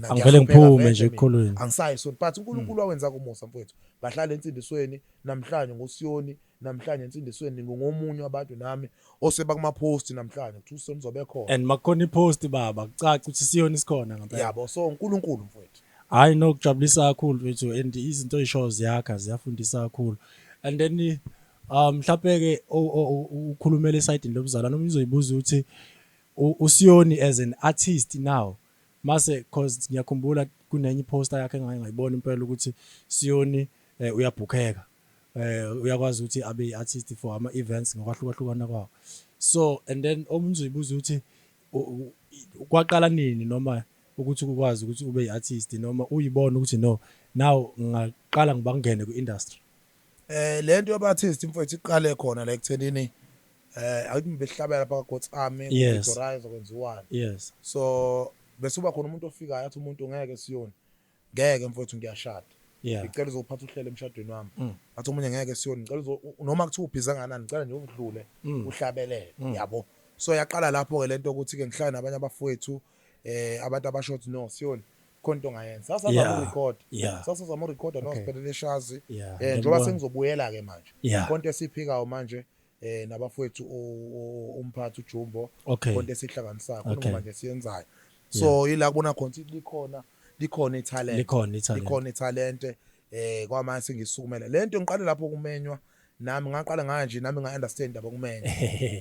angivele ngiphume nje ekukhulweni angisayi so but uNkulunkulu wawenza kumusa mfowethu bahlala ensindisweni namhlanje ngoSiyoni namhlanje ensindisweni ngomunye wabantu nami oseba kuma post namhlanje ukuthi uSiyoni uzobe khona and makhona ipost baba kucaca ukuthi Siyoni sikhona ngempela yabo so uNkulunkulu mfowethu hayi nokujabulisa kakhulu mfethu and izinto ezisho ziyakha ziyafundisa kakhulu and then mhlawumbe ke ukhulumela esayidini lobuzalwane noma uzoyibuza ukuthi uSiyoni as an artist now mase cause ngiyakhumbula kunenye iposter yakhe engayibona impela ukuthi Siyoni uyabhukeka uyakwazi ukuthi abe artist for ama events ngokwahlukahlukana kwawo so and then omunye uzoyibuza ukuthi kwaqala nini noma ukuthi ukwazi ukuthi ube yi-artist noma uyibona ukuthi no now ngaqala ngibangene ku-industry? Lento yoba-artist mfowethu iqale khona la ekuthenini ayithi behlabela lapha kwaGods Army Yes. Victorize kwenziwani. Yes. So bese kuba khona umuntu ofikayo athi umuntu ngeke siyoni. Ngeke mfowethu ngiyashada. Yeah. Ngicela uzophatha uhlelo emshadweni wami. Athi umunye ngeke siyoni ngicela noma kuthiwa ubhiza kanani ngicela nje ukudlule uhlabelele yabo. So yaqala lapho ke lento ukuthi ke ngihlale nabanye abafowethu abantu abashort no siyoni khona into ongayenza. Sasazama urecord. Sasazama urecord nosiphelele shazi. Njengoba sengizobuyela ke manje. Konke esiphikayo manje nabafowethu umphathi uJumbo konke esihlanganisayo khona manje siyenzayo. So yila kubona khona likhona ithalente kwamanje sengisukumela lento ngiqale lapho kumenywa nami ngaqala nganje nami nga-understand abakumenywa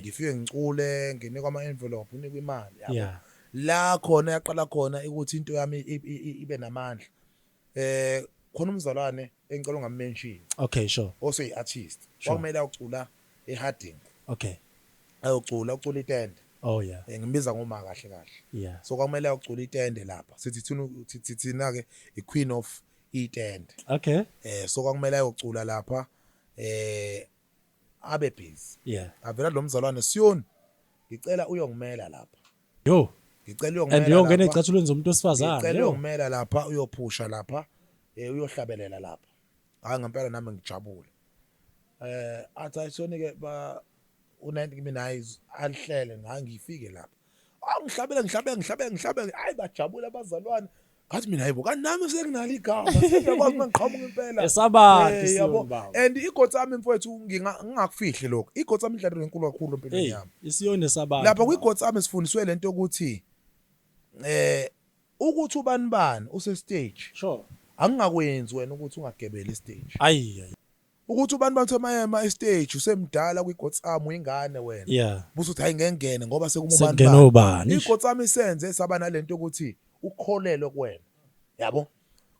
ngifike ngicule nginikwa ama-envelope unikwa imali yabo la khona yaqala khona ukuthi into yami ibe namandla khona umzalwane engicela ngamention Okay, sure. also i-artist kwakumele ucula eHarding ucula itende. Oh yeah. Ngimbiza ngoma kahle kahle. Yeah. So kwakumele ucula itende lapha. Sithi thina ke i-queen of itende. Okay. So kwakumele ayocula lapha abe busy. Yeah. Avela lo mzalwane Siyoni ngicela uyongimela lapha. Yo. Ngicela uyongimela lapha. And yongena ecathulweni zomuntu osifazane. Ngicela uyongimela lapha uyophusha lapha uyohlabelela lapha. Hayi ngempela nami ngijabule. Athi ayisoni ke ba u90 kimi naye alihlele ngangifike lapha. Ngihlabele hayi bajabula abazalwane. Ngathi mina hayibo kanami sekunalo igama sengiyakwazi mangiqhamuka impela. Esabantu yabo. And iGods Army mfowethu ngingakufihli lokho. iGods Army idlala enkulu kakhulu empilweni yami. Isiyoni esabantu. Lapha kwiGods Army sifundiswe lento ukuthi ukuthi ubani use-stage. Sure. Angingakwenzi wena ukuthi ungagebeli i-stage. Ayi. Ukuthi ubani bathoma e-stage usemdala kwiGods Army uyingane wena. Yeah. Busuthi ayingengene ngoba sekuma ubani. iGods Army senze saba nalento ukuthi ukholelwe kuwena. Yabo.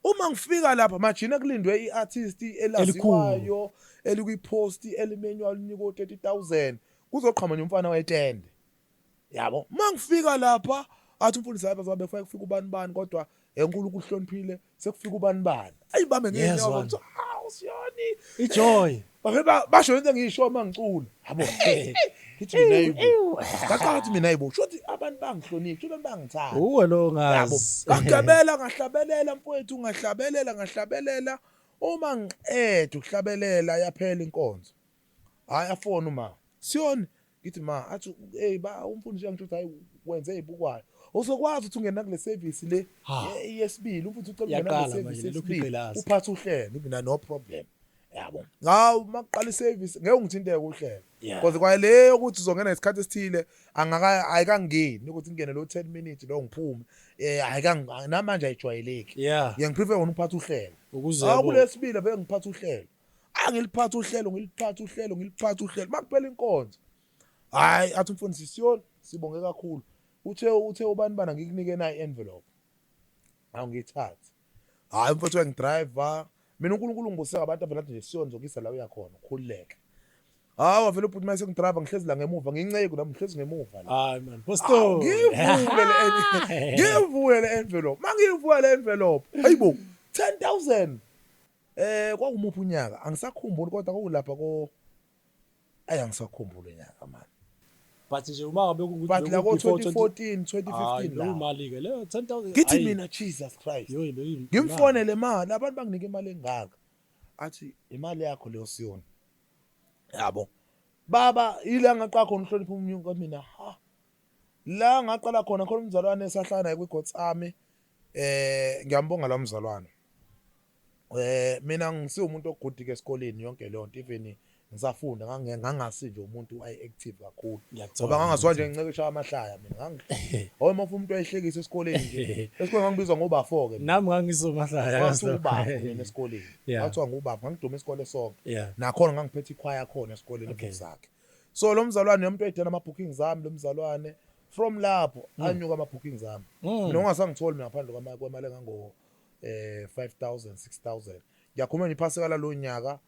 Uma ngifika lapha majina kulindwe iartist elaziwayo elikwipost elimenywa linikwa 30,000 kuzoqhamunya umfana wetende. Yabo. Mangifika lapha athi umfundisi hayi bazabe kufika ubani kodwa enkulu kuhloniphile sekufika ubani. Ayibambe ngenyawo ukuthi Siyoni ijoy. Basho into engiyisho mangicula. Yabo. Ngithi mina yibo. Ngaqathi mina yibo. Shothi abantu bangihlonipha, shothi abantu bangithanda. Uwe lo ngazi. Ngagabela ngahlabelela mfowethu ngahlabelela. Uma ngiqeda ukuhlabelela yaphela inkonzo. Hayi afona uma. Siyoni ngithi ma athi ba umfundisi yangisho hayi wenze izibukwayo. Uzokwazi ukuthi ungena kule service le yesibili umfundisi ucela ungena kule service yesibili uphathe uhlelo mina no problem. Yabo. Ngawu maqala iservice ngeke ngithinteke uhlelo. Because kwale ukuthi uzongena isikhathi esithile ayikangeni ukuthi ngene lo 10 minutes lo ngiphume. Namanje ayijwayeleki. Ngiyaprefer wona uphathe uhlelo. Ukuze kulesibili vele ngiphathe uhlelo. Ngiliphathe uhlelo. Makuphela inkonzo. Hayi athi umfundisi Siyoni sibonge kakhulu. Uthe ubani ngikunike nayi envelope. Ngithatha. Hayi mfowethu ngidriver. Mina uNkulunkulu ngibuseka abantu avela nje Siyoni zokisa la uyakhona ukhululeke. Hawa vele ubhuti mase ngidriver ngihlezi la ngemuva nginceke nami ngihlezi ngemuva la. Hayi man. Pastor. Ngivule le envelope. Mangivule le envelope. Hayibo 10,000. Kwakumuphi unyaka angisakhumbuli kodwa kwakulapha angisakhumbuli unyaka man. But nje uma ngabe ukuthi but la 2014 la imali ke leyo 10,000 ngithi mina Jesus Christ ngimfonele imali abantu banginike imali engaka athi imali yakho leyo Siyoni yabo baba ila ngaqala khona uhlonipha umnyungu mina la ngaqala khona umzalwane esahlala naye kwiGods Army ngiyambonga la mzalwane mina ngisumuntu ogudike esikoleni yonke leyo nto even ngisafunda ngangasi nje umuntu ayi-active kakhulu ngoba ngangazwa nje ngincekisha amahlaya mina uma umuntu ayihlekisa esikoleni nje esikoleni ngangibizwa ngoba4 ke nami ngangisomahlaya ngasuba mina esikoleni ngathiwa ngubaba ngangiduma isikole sonke nakhona ngangiphethe ikhwaya khona esikoleni ebuzakhe so lo mzalwane umuntu oyedena ama bookings zami lo mzalwane from lapho anyuka ama bookings zami mina ungasangitholi ngaphandle kwemali engango 5,000 6,000 ngiyakhuluma ngiphaseka lo nyaka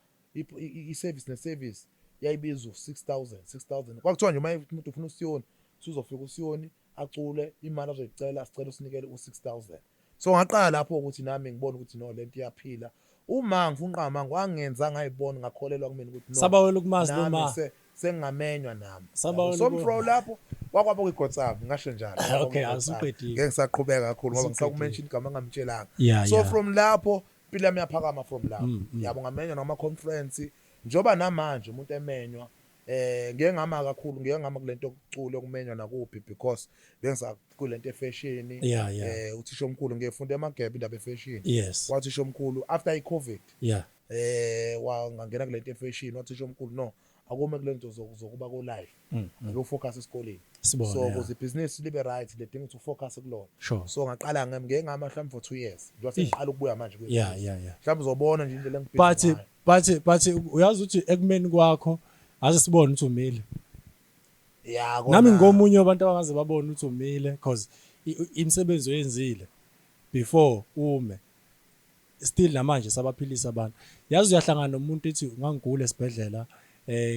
i-service ne-service yayibiza 6,000 kwakuthiwa nje uma umuntu ufuna uSiyoni usuzofika uSiyoni acule imali azoyicela sicela usinikele u6000. So ngaqala lapho ukuthi nami ngibone ukuthi no lento iyaphila. Uma ngifuna uqama ngiwangenza ngayibona ngakholelwa kumina ukuthi no Sabawela ukumazi lo ma. Sengingamenywa nami. Sabawela So mfro lapho wakwapha kwiGotsap ngasho njalo. Okay, asuqedile. Ngeke ngisaqhubeka kakhulu ngoba ngisakumention igama ngamtshelanga. Yeah, So yeah. from lapho impilo yami yaphakama from lapho. Yabo ngamenywa nama conference njoba namanje umuntu emenywa ngeke ngama kakhulu ngeke ngama kulento yokucula okumenywa nakuphi because bengiza kulento efashion uthisha omkhulu ngiyefunda eMageba indaba efashion wathisha omkhulu after iCovid wangena kulento efashion wathisha omkhulu no akume kulento zokuba ko live ake ufocus esikoleni so ukuze business libe right ledinga ukuthi ufocus kulona so ngaqala ngeke ngama mhlawumbe for 2 years njengoba sengiqala ukubuya manje mhlawumbe uzobona nje indlela engibhizi but uyazi ukuthi ekumeni kwakho ase sibone ukuthi umile kona nami ngomunye wabantu abangaze babone ukuthi umile because imisebenzi oyenzile before ume still namanje sabaphilisa abantu yazi uyahlangana nomuntu ethi ngangigule esibhedlela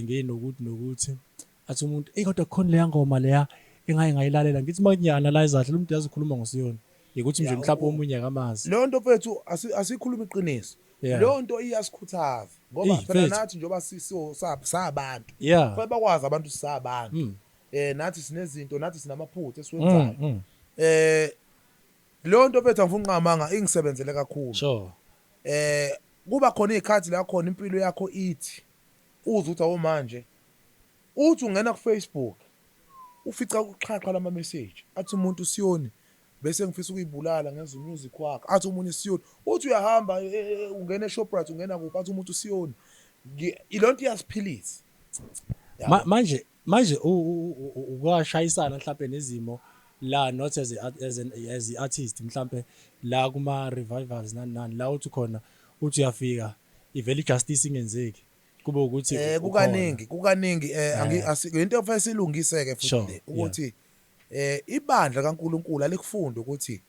nginokuthi athi umuntu kodwa khona leya ngoma leya engayilalela ngithi mangiyi-analyze kahle umuntu yazi ukhuluma ngosiyona ukuthi nje mhlawumbe omunye akamazi leyo nto mfethu asikhuluma iqiniso leyo nto iyasikhuthaza ngoba phela nathi njengoba sabantu kufanele bakwazi abantu sisabantu nathi sinezinto nathi sinamaphutha esiwenzayo leyo nto mfethu angifuni ukunqamanga ingisebenzele kakhulu kuba khona izikhathi la khona impilo yakho ithi uze uthi awomanje uthi ungena ku Facebook ufica ukuxhaxha lama message athi umuntu Siyoni bese ngifisa ukuyibulala ngenza music wakhe athi umuntu Siyoni uthi uyahamba ungena eShoprite ungena kuphi athi umuntu Siyoni ilonto iyasiphilisa manje ukwashayisana mhlawumbe nezimo la not as artist mhlawumbe la kuma revivals nani la uthi khona uthi uyafika iveli justice ingenzeki kube ukuthi kukaningi into efanele silungiseke futhi le ukuthi ibandla kaNkuluNkulu alikufunda ukuthi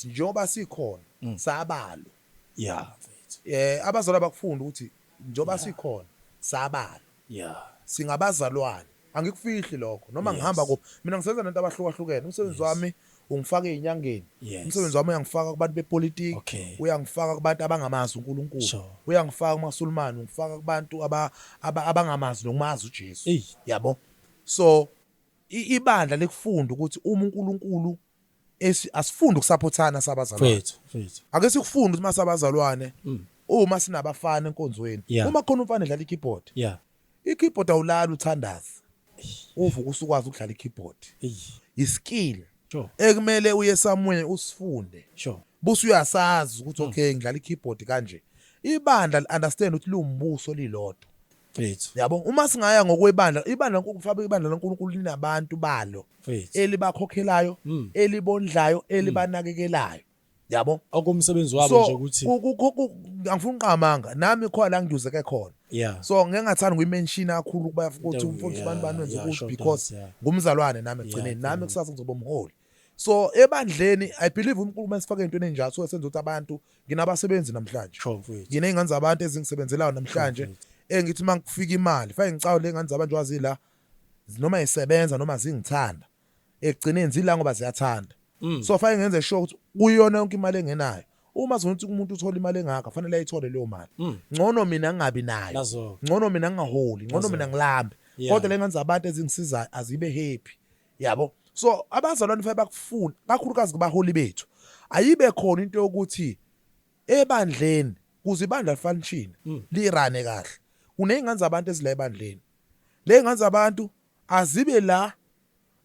njengoba sikhona sabalo abazalwa bakufunda ukuthi njengoba sikhona sabalo singabazalwane angikufihli lokho noma ngihamba kuphi mina ngisenza nento abahlukahlukene umsebenzi wami ungifaka ezinyangeni umsebenzi wami uyangifaka kubantu bepolitiki uyangifaka kubantu abangamazi uNkulunkulu uyangifaka kumaSulumane ungifaka kubantu abangamazi nokumazi uJesu yabo so ibandla lekufunda ukuthi uma uNkulunkulu asifunda ukusupportana sabazalwane ake sikufunda ukuthi masabazalwane uma sinabafana enkonzweni uma khona umfana edlala ikeyboard ikeyboard awulala uthandaza uvuka usukwazi ukudlala ikeyboard iskill ekumele uye somewhere usifunde busu uyasazi ukuthi okay ngidlala ikeyboard kanje ibandla understand ukuthi lumbuso lilodwa yabo uma singaya ngokwebandla ibandla ukufaka ibandla laNkulunkulu linabantu balo elibakhokhelayo elibondlayo elibanakekelayo yabo okumsebenzi wabo nje ukuthi angifuni uqamanga nami khona la ngiduzeke khona so ngeke ngathanda ukuyimention kakhulu kuba ukuthi umfundisi bani wenza ukuthi because ngumzalwane nami egcineni nami kusasa ngizoba umholi so ebandleni I believe uNkulunkulu masifaka into enjalo so senza ukuthi abantu nginabasebenzi namhlanje ngine ingane abantu ezingisebenzelayo namhlanje engithi mangifika imali fanele ngicawule ingane zabantu wazila noma isebenza noma zingithanda egcineni zila ngoba ziyathanda so fanele ngenze sure ukuthi kuyona yonke imali engenayo uma zokuthi umuntu uthola imali engaka fanele ayithole leyo mali ngcono mina ngingabi nayo ngcono mina ngingaholi ngcono mina ngilambe kodwa le ngane zabantu ezingisizayo azibe happy yabo so abazalwane fanele bakufuna kakhulukazi kubaholi bethu ayibe khona into yokuthi ebandleni kuze ibandla function lirane kahle kunezingane zabantu ezila ebandleni le ngane zabantu azibe la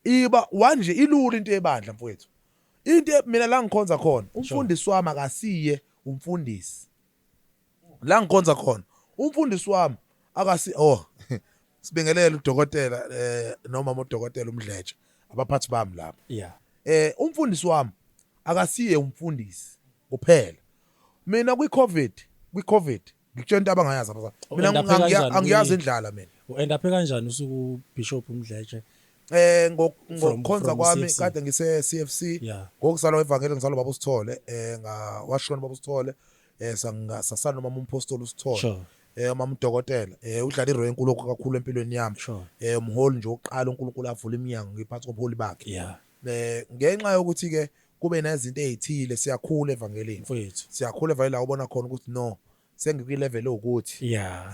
iba wanje ilula into ebandla mfowethu into mina la ngikhonza khona umfundisi wami akasiye umfundisi la ngikhonza khona umfundisi wami akasi sibingelela udokotela noma udokotela uMdletshe abaphathi bami lapha umfundisi wami akasiye umfundisi kuphela mina kwi-COVID ngikutshela into abangayazi abazali mina angiyazi indlala mina uendaphe kanjani usuku Bishop uMdletshe ngokukhonza kwami kade ngise CFC ngokuzalwa evangeli ngizalwa baba uSithole ngawashona baba uSithole sasana noma umpostoli uSithole mama udokotela udlala irole enkulu kakhulu empilweni yami Sure. umholi nje oqala uNkulunkulu avula iminyango ngiphansi kobuholi bakhe Yeah. ngenxa yokuthi ke kube nezinto ezithile siyakhula evangelini Mfowethu. siyakhula evangelini la ubona khona ukuthi no sengikwi level ukuthi Yeah.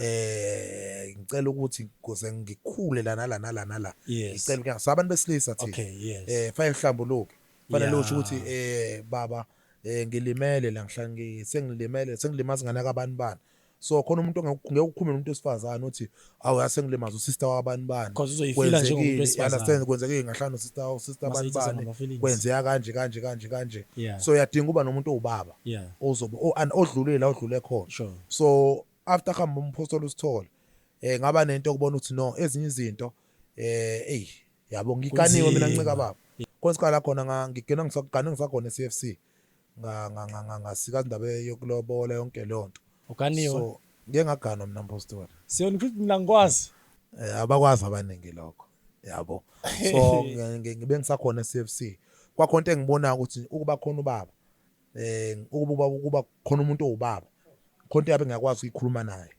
ngicela ukuthi kuze ngikhule la nala Yes. ngicela ukuthi sabantu besilisa thi Okay, yes. faya ihlambuluke fanele Yeah. usho ukuthi baba ngilimele la sengilimaza ngana kabantu bani so khona umuntu ngeke ukukhume umuntu wesifazane uthi awu yasengilimaza usister wabantu bani Because uzoyifila njengomuntu wesifazane. understand kwenzeke ngahlanu sister Mase abantu ithi bani feelings. kwenzeka kanje Yeah. so uyadinga uba nomuntu owubaba Yeah. ozobe odlulile la odlule khona Sure. so after hamba umpostoli usithole ngaba nento ukubona ukuthi no ezinye izinto yabo ngikaniwe mina ncika baba konsikala khona ngigena ngisakhona eCFC ngasikazi indaba yokulobola yonke lonto Ukaniwe. so ngeke ngaganwa mina mpostoli Siyona futhi mina ngikwazi. abakwazi abaningi lokho yabo so ngibe ngisakhona eCFC kwakhona into engibona ukuthi ukuba khona ubaba ukuba khona umuntu owubaba khona yabe ngiyakwazi ukukhuluma naye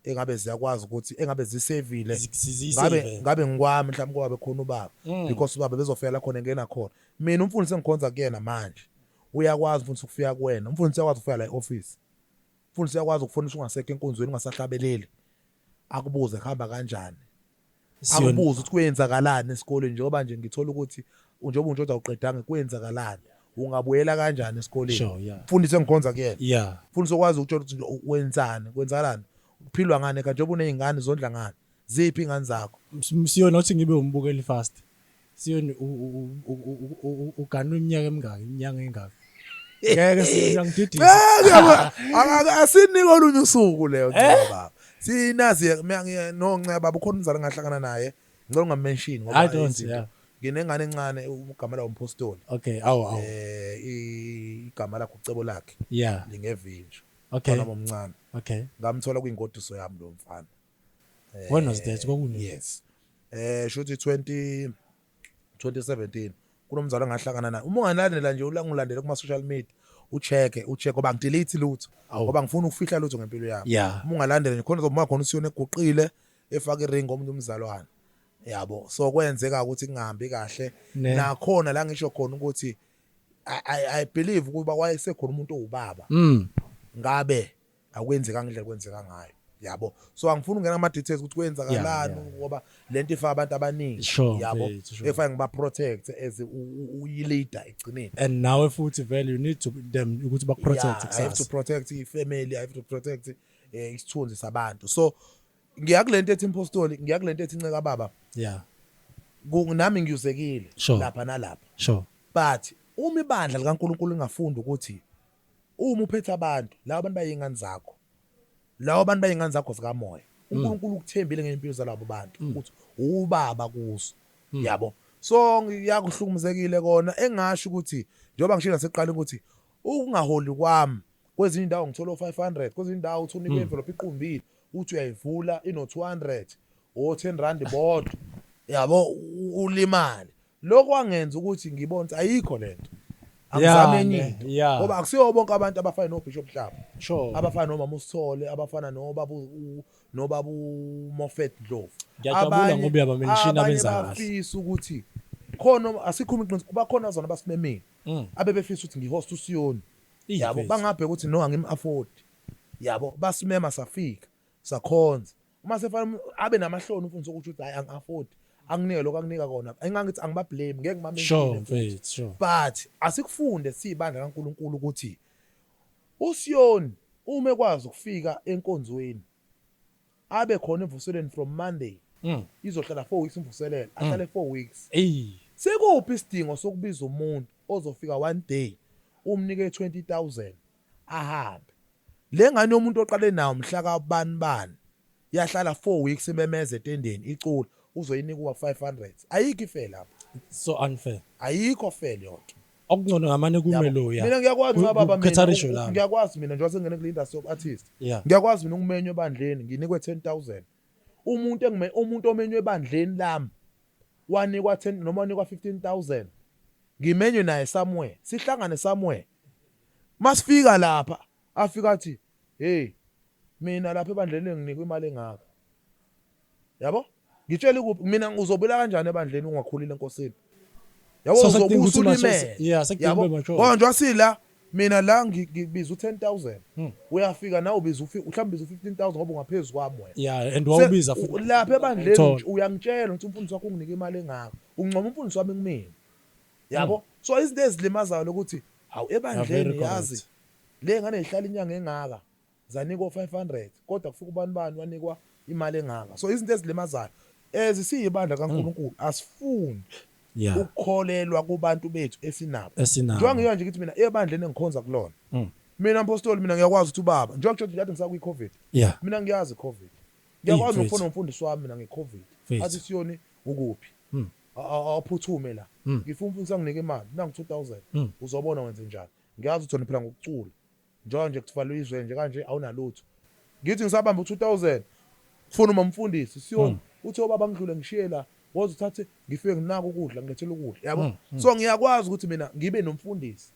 engabe ziyakwazi ukuthi engabe zisevile ngabe ngikwami mhlawumbe kwabe khona ubaba because ubaba bezofika la khona ngena khona mina umfundisi engikhonza kuyena manje uyakwazi umfundisi ukufika kuwena umfundisi uyakwazi ukufika la e-office umfundisi uyakwazi ukufundisa ungasekho enkonzweni ungasahlabeleli akubuze kuhamba kanjani akubuze ukuthi kuyenzakalani esikoleni njengoba nje ngithola ukuthi njengoba unjoza uqedanga kuyenzakalani ungabuyela kanjani esikoleni Sure, yeah. mfundisi engikhonza kuyena Yeah. mfundisi okwazi ukutshela ukuthi wenzani kwenzakalani kuphilwa ngane kanti njengoba unezingane zondla ngane ziphi ingane zakho Siyona uthi ngibe umbukeli fast. Siyona uganwe iminyaka engaka. Ngeke siyangididisa. Asinike olunye usuku leyo baba sinazi nonceba baba ukhona umzala ngahlangana naye ngicela ungamention ngoba I don't, yeah. nginengane encane ugama la umpostoli Okay, awu. igama lakhe ucebo lakhe Yeah. lingevinjo Okay. noma omncane Okay. ngamthola kuyingodiso yami lo mfana When was that? Kokuni? yes shothi 2017 kunomzala ngahlangana naye uma ungalandela nje ulangilandela kuma social media ucheck ngoba ngidelete lutho ngoba ngifuna ukufihla lutho ngempilo yami Yeah. uma ungalandela nje khona uzoma khona usiyona eguqile efaka iring omunye umzalwane yabo so kwenzeka ukuthi kungahambi kahle nakhona la ngisho khona ukuthi I believe ukuba wayesekhona umuntu owubaba ngabe akwenzeka ngendlela kwenzeka ngayo yabo so angifuni ungena ama details ukuthi kwenzakalani ngoba lento ifa abantu abaningi yabo efike ngiba protect as uyi-leader egcineni and nawe futhi vele you need to them ukuthi bakuprotect I have to protect i-family I have to protect isithunzi sabantu so ngiyakulento ethi impostoli ngiyakulento ethi nceka baba yeah nami ngiyuzekile lapha nalapha sure but uma ibandla likaNkuluNkulu lingafunda ukuthi uma uphethe abantu labo abantu bayingane zakho labo abantu bayingane zakho zikamoya uNkulunkulu ukuthembile ngempilo zalabo bantu ukuthi ubaba kuso yabo so ngiyakuhlukumezekile kona engasho ukuthi njengoba ngishilo seqala ukuthi ukungaholi kwami kwezinye indawo ngithola 500 kwezinye indawo uthola envelope iqumbile uthi uyayivula ino 200 o 10 rand bodwa yabo ulimali lokho wangenza ukuthi ngibone ukuthi ayikho lento angizame enye ngoba akusiyo bonke abantu abafana noBishop Hlaba sure abafana nomama uSithole abafana nobaba uMofet Dlovu ngiyajabula ngoba uyabamention abenza kahle bafisa ukuthi khona asikhuluma iqiniso kuba khona zona basimemini abebefisa ukuthi ngihost uSiyoni yabo bangabheka ukuthi no angim afford yabo basimema safika sakhonza uma sefana abe namahloni umfundisi ukuthi hayi ang afford anginike lokho akunika kona engangithi angiba blame ngeke ngimamention sure but asikufunde sibandla kaNkuluNkulu ukuthi uSiyoni uma ekwazi ukufika enkonzweni abe khona emvuseleni from Monday izohlala 4 weeks imvuselelo ahlale 4 weeks sekuphi isidingo sokubiza umuntu ozofika one day umnike 20,000 ahambe lengane yomuntu oqale nawo mhla kabani yahlala 4 weeks imemeze etendeni icula uzoyinika uwa500 ayikho ifair lapho so unfair ayikho fair yonke okungcono ngamane kumelo ya mina ngiyakwazi ngababa mina ngiyakwazi mina njengoba sengene kule industry of artist yeah ngiyakwazi mina ukumenywa ebandleni nginikwe 10,000 umuntu omenywe ebandleni lami wanikwa 10 noma wanikwa 15,000 ngimenywe naye somewhere sihlangane somewhere masifika lapha afika athi hey mina lapha ebandleni nginikwa imali engaka yabo ngitshela kuphi mina uzobela kanjani ebandleni ungakhulile enkosini yabo So, uzobusa sekudinga ukuthi ulimele yeah, sekudinga yabo ube mature. konje wasila mina la ngibiza u10,000 uyafika nawe ubiza mhlawumbe ubiza u15,000 ngoba ungaphezulu kwami wena Yeah, and wawubiza futhi. lapha ebandleni Thola. nje uyangitshela ukuthi umfundisi wakho unginike imali engaka ungcoma umfundisi wami kumina yabo so izinto ezilimazayo lokuthi hawu Yeah, ebandleni very yazi correct. le ngane ihlala inyanga engaka zanikwa 500 kodwa kufika ubani wanikwa imali engaka so izinto ezilimazayo ezisiyibandla kaNkuluNkulu asifundi Yeah. ukukholelwa kubantu bethu esinabo Esinabo. njengoba ngiyo nje ngithi mina ebandleni engikhonza kulona mina apostoli mina ngiyakwazi ukuthi ubaba njengoba ngithi ngisakwi covid Yeah. mina ngiyazi covid ngiyakwazi Hey, ukufona umfundisi wami mina ngecovid Faith. athi siyoni ukuphi awuphuthume la ngifuna umfundisi anginike imali nangu 2000 uzobona wenze njani ngiyazi ukuthi phela ngokucula njengoba nje kuvalwe izwe nje kanje awunalutho ngithi ngisabamba u2000 ufuna uma umfundisi siyoni uthi obaba ngidlule ngishiye la woze uthathe ngifike nginaka ukudla ngilethele ukudla yabo so ngiyakwazi ukuthi mina ngibe nomfundisi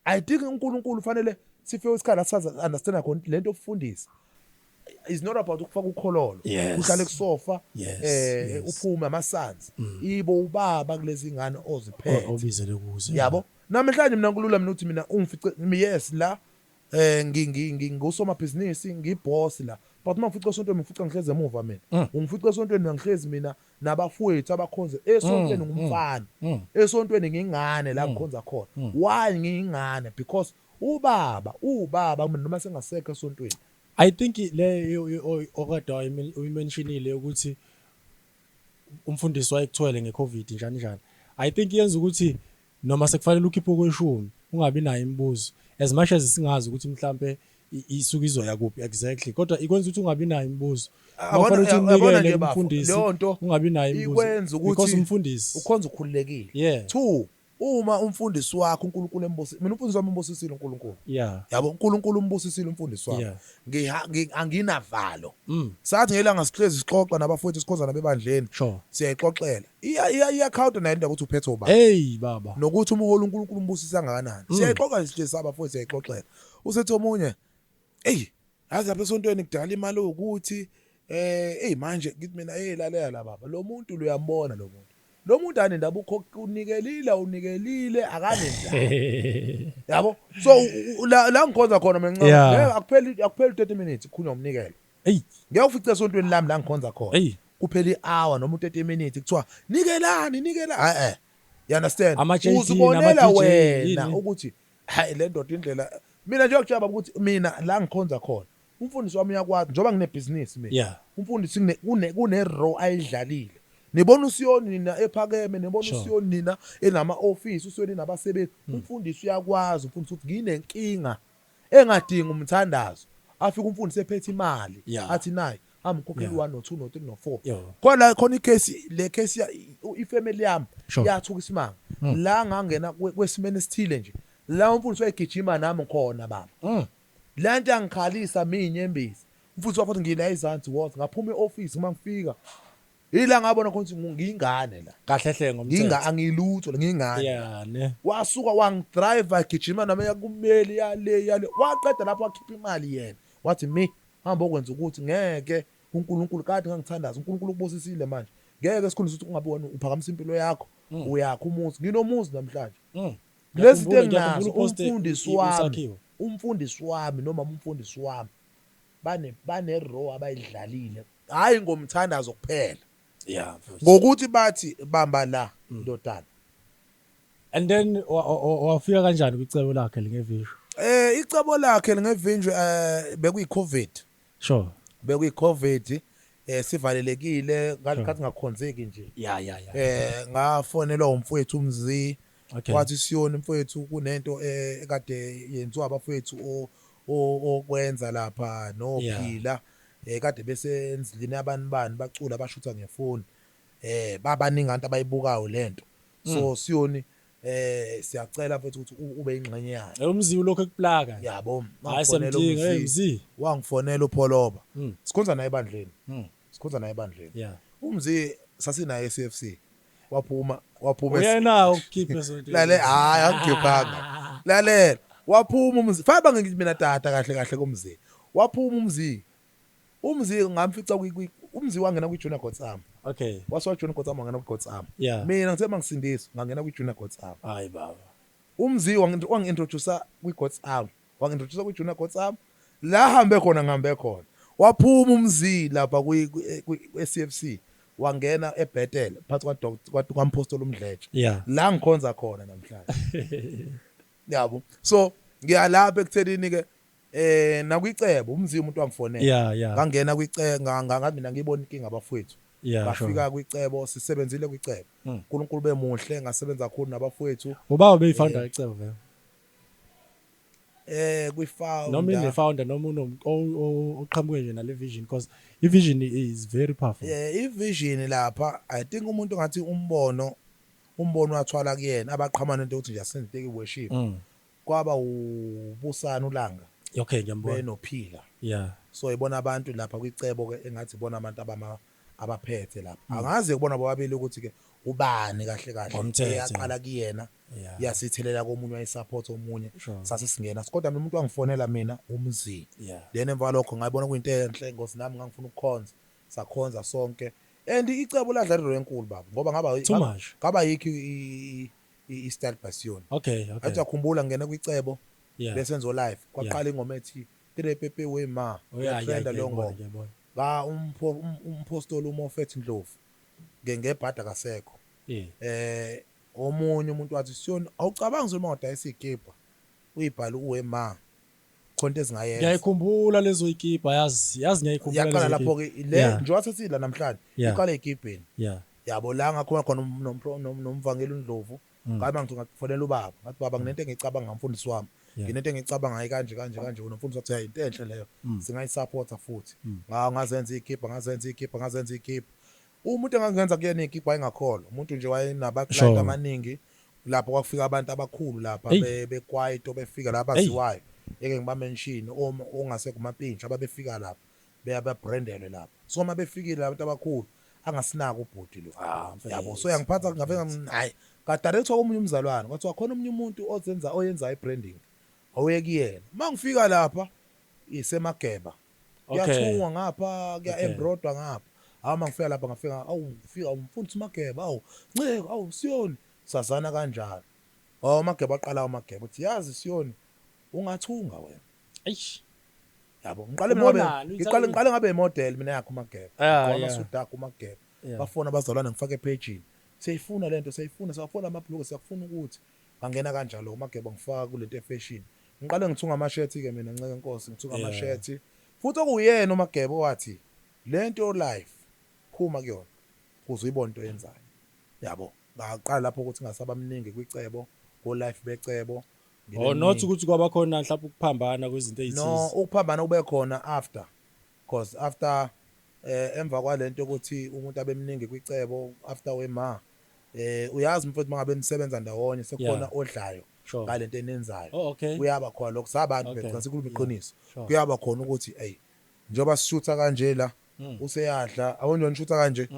I think uNkulunkulu fanele sifike isikhala sazi understand khona lento okufundisa is not about ukufaka ukhololo Yes. uhlale kusofa Yes. uphume amasanzi ibo ubaba kulezi ngane oziphethe Obizele kuze. yabo namhlanje mina nkulula mina uthi mina ungifice yes la ngingusoma business ngiboss la but uma ngifice esontweni ngifica ngihleze emuva mina ungifice esontweni ngihlezi mina nabafowethu abakhonze esontweni ngumfana esontweni ngingane la ngikhonza khona why ngingane because ubaba noma sengasekho esontweni I think le okade uyimentionile ukuthi umfundisi wayekuthwele ngeCovid njani. I think yenza ukuthi noma sekufanele ukhiphe kweshumi ungabi nayo imibuzo as much as singazi ukuthi mhlambe isuku izoya kuphi exactly kodwa ikwenza ukuthi ungabi nayo imibuzo. Yabona nje umfundisi lonto ungabi nayo imibuzo. ikwenza ukuthi because umfundisi ukhonza ukhululekile Yeah. 2 uma umfundisi wakho uNkulunkulu embusisile mina umfundisi wami embusisile uNkulunkulu Yeah. yabo uNkulunkulu umbusisile umfundisi wami Yeah. anginavalo sathi ngelanga sihlezi sixoxa nabafowethu sikhonza nabebandleni Sure. siyayixoxela iya counter nayo into ukuthi uphethe ubaba Hey baba. nokuthi umholi uNkulunkulu umbusisa kangakanani siyayixoxa nje sabafowethu siyayixoxela usethi omunye yazi lapha esontweni kudala imali ukuthi manje ngithi mina lalela la baba lo muntu uyambona lo muntu anendaba unikelile akanendaba yabo so la ngikhonza khona mina Yeah. akupheli 30 minutes kukhulunywa umnikelo Hey. ngiyakufica esontweni lami la ngikhonza khona Hey. kuphela i-hour noma 30 minutes kuthiwa nikelani you understand Ama-JT uzibonela nama-DJ wena yini? ukuthi hayi le ndoda indlela mina nje ukujaba ukuthi mina la ngikhonza khona umfundisi wami uyakwazi njoba nginebhizinisi mina Yeah. umfundisi kune role ayidlalile nibona usiyoni nina ephakeme nibona Sure. usiyoni nina enama office usiyoni nabasebenzi umfundisi uyakwazi umfundisi ukuthi nginenkinga engadinga umthandazo afika umfundisi ephethe imali Yeah. athi nayi amkhokheli Yeah. 1 no 2 no 3 no 4 Yo. khona khona le case ifamily yami Sure. yathuka isimanga la ngangena kwesimene sithile nje la umfundisi wayegijima nami khona baba la nto angikhalisa mina inyembezi umfundisi wathi ngila izansi wothi ngaphuma eoffice uma ngifika ila ngabona khona ukuthi ngingane la Kahlehle ngomthetho. angilutho ngingane Yeah, ne. wasuka wangidrive agijima nami yakumeli yale waqeda lapho wakhipha imali yena wathi hamba okwenza ukuthi ngeke uNkulunkulu kade ngangithandaza uNkulunkulu ukubusisile manje ngeke sikhulise ukuthi ungabe wena uphakamisa impilo yakho uyakho umuzi nginomuzi namhlanje lezi zinto enginazo umfundisi wami noma umfundisi wami bane role abayidlalile hayi ngomthandazo kuphela Yeah. ngokuthi bathi bamba la ndodana And then wafika kanjani kwicebo lakhe lingevisho? icebo lakhe ngevinjwe bekuyiCovid Sure. bekuyiCovid sivalelekile ngalikhathi ngakhonzeki nje Yeah. ngafonelwa umfowethu umzi Okay. wathi siyoni mfowethu kunento ekade yenziwa abafowethu okwenza lapha nophila kade bese endlini yabanibani bacula bashutha ngefoni babaningi abantu abayibukayo lento so siyoni siyacela mfethu ukuthi ube ingxenye yayo Umzi lokho ekuplaka. yabo Hayi semdinga umzi. wangifonela uPholoba sikhonza naye ebandleni Yeah. umzi sasinaye eCFC waphuma Uyena ukukhipha sonto. lale hayi angikhiphanga lalela waphuma umzi faba ngithi mina tata kahle komzi waphuma umzi umzi ngamfica umzi wangena kwi-Junior Gotsam Okay. wasuka Junior Gotsam wangena kwi-Gotsam Yeah. mina ngithe mangisindiswa ngangena kwi-Junior Gotsam Hayi baba. umzi wangi-introduce kwi-Gotsam wangi-introduce kwi-Junior Gotsam la hambe khona waphuma umzi lapha kwi-CFC wangena eBethel phakathi kwaMpostoli uMdletshe Yeah. la ngikhonza khona namhlanje yabo so ngiyalapha ekuthelini ke nakwicebo umzi umuntu wangifonela Yeah. ngangena kwicebo ngathi mina ngibona inkinga abafowethu Yeah. ngafika kwicebo sisebenzile kwicebo uNkulunkulu bemuhle ngasebenza kakhulu nabafowethu Ubaba beyifounder icebo vele. Noma kwi-founder ine-founder noma oqhamuke nje nale vision because i-vision is very powerful. i-vision lapha I think umuntu ngathi umbono wathwala kuyena abaqhamana into ukuthi nje asenziteki worship kwaba ubusana ulanga Okay, ngiyambona. benophila Yeah. so ibona abantu lapha kwicebo ke engathi ibona abantu abaphethe lapha angazi kubona bobabili ukuthi ke ubani kahle yaqala kuyena Yeah. yasithelela komunye wayisupport omunye Sure. sase singena kodwa mina umuntu wangifonela mina umzi Yeah. then emva lokho ngayibona kuyinto enhle ngosi nami ngangifuna ukukhonza sakhonza sonke and icebo ladlalelo enkulu baba ngoba Too much. ngaba yikho i-style passion Okay. athi akhumbula ngene kwicebo Yeah. lesenzo live kwaqala ingoma ethi Trepepe wema Yeah, trenda lo ngoma ngiyabona. ba umpostoli uMofet Ndlovu ngebhada kasekho Yeah. omunye umuntu wathi siyona awucabangi nje uma udayisa igipa uyibhala uwema khonto ezingayenza Ngiyayikhumbula lezo ikipa yazi ngiyayikhumbula yaqala lezo lapho ikipa. ke le Yeah. njengoba sesila namhlanje Yeah. iqala egibheni Yeah. yabo la ngakhona khona nomvangeli uNdlovu ngabe ngithi ngakufonela ubaba ngathi baba nginento engicabanga ngamfundisi wami Yeah. nginento engicabanga hayi kanje nomfundisi wathi hayi into enhle leyo singayisupporta futhi ngazenza igipa umuntu engangenza kuyena igipa ayingakholwa umuntu nje wayenabaclient amaningi lapho kwafika abantu abakhulu lapha bekwaito befika la baziwayo eke ngibamention ongase kumapintsha ababefika lapha beyabrandele lapha so uma befikile abantu abakhulu angasinaka ubhudi lo yabo so yangiphatha ngavela hayi kadirect komunye umzalwane kwathi wakhona umunye umuntu oyenza ibranding awuyekuyena mangifika lapha isemageba kuyathungwa ngapha kuya embroidwa ngapha mangifika lapha ngafika ufika umfundisi Mageba nceke Siyoni sazana kanjalo Mageba aqala uMageba uthi yazi Siyoni ungathunga wena Eish. yabo ngiqale ngabe imodel mina yakho uMageba kwaMasudak uMageba bafona abazalwane ngifake epagini siyifuna lento siyafuna amabhluku siyafuna ukuthi ngangena kanjalo uMageba ngifaka kulento efashion ngiqale ngithunga ama-shirt ke mina nceke Nkosi ngithunga ama-shirt futhi okuyena uMageba wathi lento life khuma kuyona uzuyibona into yenzayo yabo ngaqala lapho ukuthi ngasaba mningi kwicebo go life becebo not ukuthi kwaba khona mhlawumbe ukuphambana kwezinto ezithile no ukuphambana kube khona after because after emva kwalento ukuthi umuntu abemningi kwicebo after wema uyazi mfowethu mangabe nisebenza ndawonye sekukhona odlayo ngalento enenzayo kuyaba khona lokho sabantu bese sikhuluma iqiniso kuyaba khona ukuthi hey njoba sishutha kanje la useyadla awonje nishutha kanje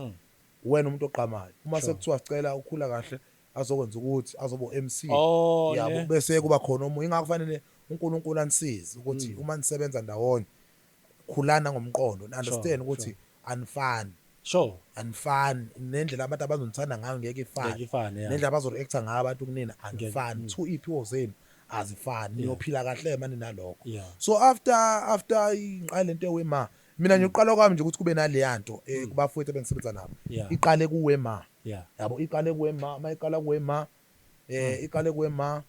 wena umuntu oqhamayo uma sekuthiwa sicela ukhula kahle azokwenza ukuthi azobo MC yabo bese kuba khona omunye ingakho kufanele uNkulunkulu anisize ukuthi uma nisebenza ndawonye khulana ngomqondo understand ukuthi anifani anifani nendlela abantu abazonithanda ngayo ngeke ifane nendlela abazoreacta ngayo abantu kunina anifani two iphiwo zenu azifani niyophila kahle manje nalokho so after iqale lento wema mina ngiyoqala kwami nje ukuthi kube naleyanto kubafowethu bengisebenza nabo iqale kuwema yabo iqale kuwema mayiqala kuwema iqale kuwema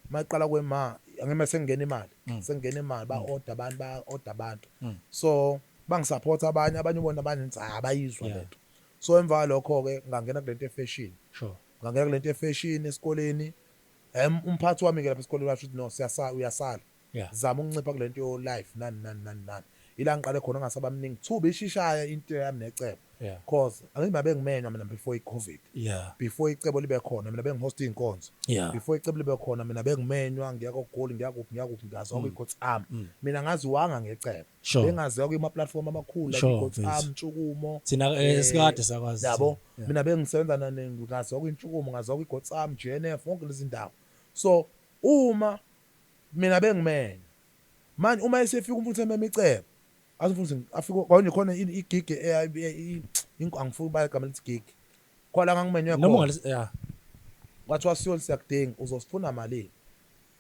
mayiqala kuwema angeke sengena imali ba order abantu so bangisupport abanye ubona abanye abayizwa lento so emva lokho ke ngangena kulento efashion ngangena kulento efashion esikoleni umphathi wami ke lapha esikoleni washo ukuthi no uyasala zama ukuncipha kulento yo life nani ila ngiqale khona ngasabamningi thuba ishishaya into yami necebo cause angibe bengimenywa mina before iCovid before icebo libe khona mina bengihost inkonzo before icebo libe khona mina bengimenywa ngiya koGoli ngiyakuphi ngazo iGotsam mina ngaziwanga ngecebo bengaziwa kuma platform amakhulu like iGotsam Ntshukumo thina esikade sakwazi yabo mina bengisebenza ngaziwa kwiNtshukumo ngaziwa kwiGotsam GNF wonke lezi ndawo so uma mina bengimenywa manje uma esefika umuntu ememicebo azifundise afike kwanje khona igig angifuni bayigama lithi gig khona ngangimenywe noma khona yeah kwathiwa siyona siyakudinga uzosifuna malini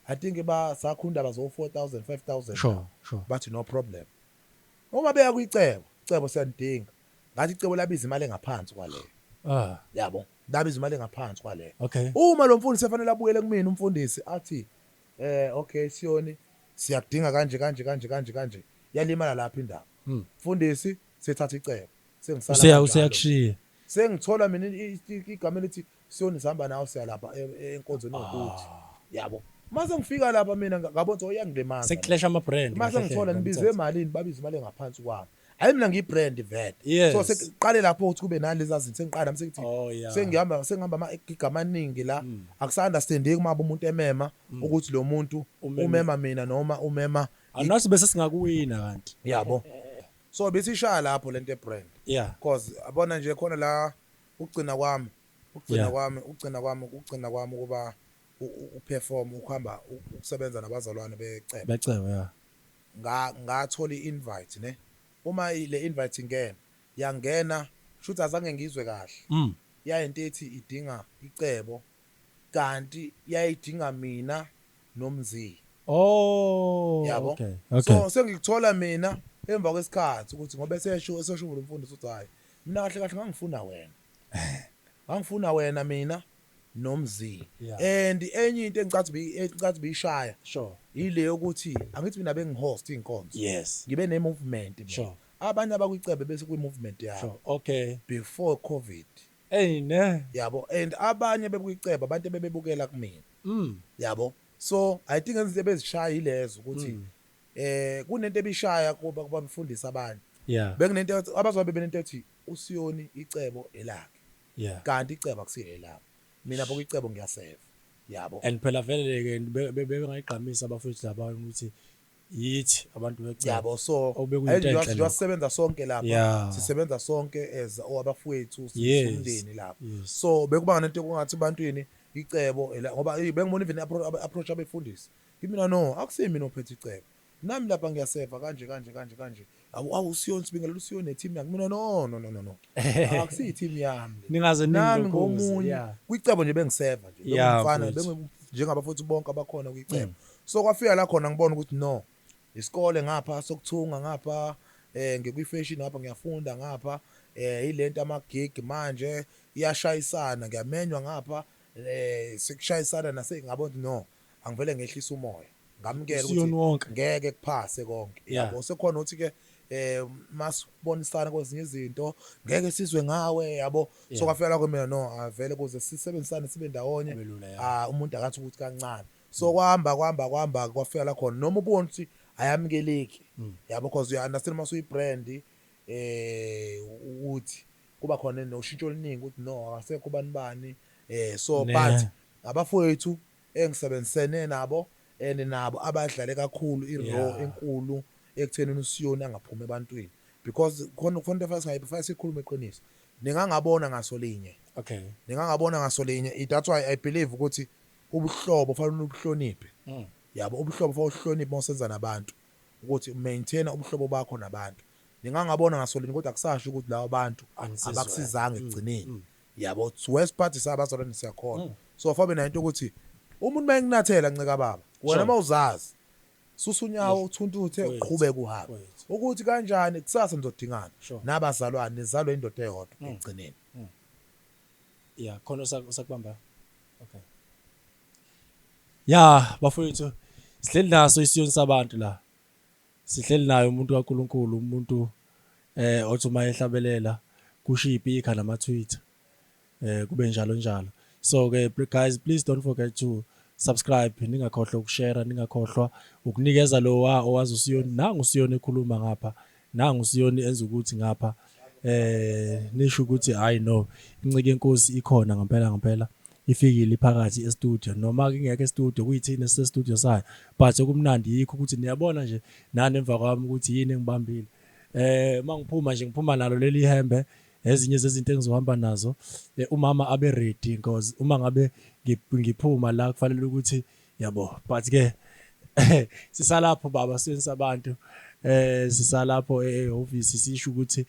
I think sakhunda bazo 4000 5000 sure bathi no problem uma beya kuicebo siyadinga ngathi icebo labiza imali engaphansi kwaleyo yabo labiza imali engaphansi kwaleyo okay uma lo mfundisi efanele abuyele kumina umfundisi athi okay siyoni siyakudinga kanje yalimala lapha indaba mfundisi sethatha icebo sengisala useyakushiya sengithola mina igama elithi siyoni sihamba nawe siyalapha enkonzweni ukuthi yabo mase ngifika lapha mina ngabona ukuthi oyangilimaza seclash ama brand mase ngithola nibize emalini babiza imali engaphansi kwami hayi mina ngiyibrand vet so seqale lapho ukuthi kube nalezi azinto sengiqala mase ngithi sengihamba igama amaningi la akusa-understandeki uma umuntu emema ukuthi lo muntu umema mina noma umema anasi bese singakuwina kanti yabo so besishaya lapho lento ebrand yeah because abona nje khona la ugcina kwami kuba uperform ukuhamba ukusebenza nabazalwane becebo yeah ngathola i-invite ne uma le invite yangena shothi azange ngizwe kahle yayinto ethi idinga icebo kanti yayidinga mina nomzi yabo okay so sengikuthola mina emva kwesikhathi ukuthi ngoba esesho lo mfundisi uthi hayi mina kahle ngangifuna wena mina nomzi and enye into engicathi biyishaya sure ile yokuthi angithi mina bengihost inkonzo yes ngibe ne movement sure abanye abakwicebe bese kwi movement yabo sure okay before covid ne yabo and abanye bekwicebe abantu bebebukela kumina yabo so I think izinto bezishaya ilezo ukuthi kunento ebishaya kuba kubafundisa abantu yeah bekunento abazobe benento ethi usiyoni icebo elakhe yeah kanti icebo akusile lapho mina bo kwicebo ngiyaseva yabo and phela vele ke bebengayigqamisa abafowethu laba ukuthi yithi abantu becebo yabo so sisebenza sonke lapha sisebenza sonke as abafowethu sisumndeni lapha so bekuba nento kungathi ebantwini icebo ngoba bengibona even approach abefundisi kimina no akusimi ophethe icebo nami lapha ngiyaseva kanje awusiyoni sibingelela usiyoni neteam yakhe mina no akusiyi team yami ningaze nami ngomunye kwicebo nje bengiseva nje bengumfana njengabafowethu bonke abakhona kwicebo so kwafika la khona ngibona ukuthi no isikole ngapha sokuthunga ngapha ngikwi-fashion ngapha ngiyafunda ngapha ilento ama-gig manje iyashayisana ngiyamenywa ngapha sekushayisana ngabona no angivele ngehlisa umoya ngamukela ukuthi ngeke kuphase konke yabo sekhona ukuthi ke masibonisana kwezinye izinto ngeke sizwe ngawe yabo so kwafika la mina no avele kuze sisebenzisane sibe ndawonye umuntu akathi ukuthi kancane so kwahamba kwafika la khona noma ubona ukuthi ayamukeleki yabo because you understand mase uyibrand ukuthi kuba khona noshintsho oluningi ukuthi no akasekho bani so but abafowethu engisebenzisene nabo nabo abadlale kakhulu i-role enkulu ekutheni usiyoni angaphumi ebantwini because khona kufanele fase sikhulume iqiniso ningangabona ngasolinye ningangabona ngasolinye that's why I believe ukuthi ubuhlobo fanele ubuhloniphe yabo ubuhlobo fanele uhloniphe mawusenza nabantu ukuthi maintain ubuhlobo bakho nabantu ningangabona ngasolinye kodwa akusasho ukuthi lawo bantu abakusizanga ekugcineni yabo worst part isabazalwane siyakhona so fabe na into ukuthi umuntu mayenginathela nceka baba wena mawuzazi susunyawo uthuntuthe uqhubeka uhambe ukuthi kanjani kusasa nizodingana nabazalwane nizalwe indoda eyodwa ekugcineni yeah khona usakubamba okay yeah bafowethu sihleli naso isiyoni sabantu la sihleli nayo umuntu kaNkuluNkulu umuntu othi uma ehlabelela kusho iphika nama Twitter kube njalo so ke guys please don't forget to subscribe ningakhohlwa ukushare ningakhohlwa ukunikeza lo owazi usiyoni nangu usiyoni ekhuluma ngapha nangu usiyoni enza ukuthi ngapha nisho ukuthi I know incike inkosi ikhona ngempela ifikile phakathi e-studio noma kingeke e-studio kuyithini se-studio sayo but okumnandi yikho ukuthi niyabona nje nani emva kwami ukuthi yini engibambile mangiphuma nje ngiphuma nalo leli hembe ezinye zezinto engizohamba nazo umama abe ready because uma ngabe ngiphuma la kufanele ukuthi yabo but ke sisalapho baba senza abantu sisalapho e-office sisho ukuthi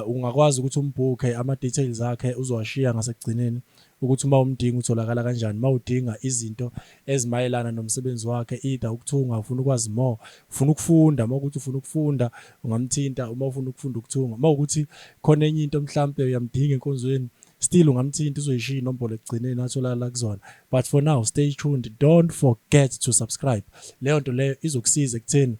ungakwazi ukuthi umbhukhe ama details akhe uzowashiya ngasekugcineni ukuthi uma umdinga utholakala kanjani mawudinga izinto ezimayelana nomsebenzi wakhe either ukuthunga ufuna ukwazi more ufuna ukufunda mawukuthi ufuna ukufunda ungamthinta uma ufuna ukufunda ukuthunga mawukuthi khona enye into mhlambe uyamdinga enkonzweni still ungamthinta uzoyishiya inombolo ekugcineni atholakala kuzona but for now stay tuned don't forget to subscribe leyo nto leyo izokusiza ekutheni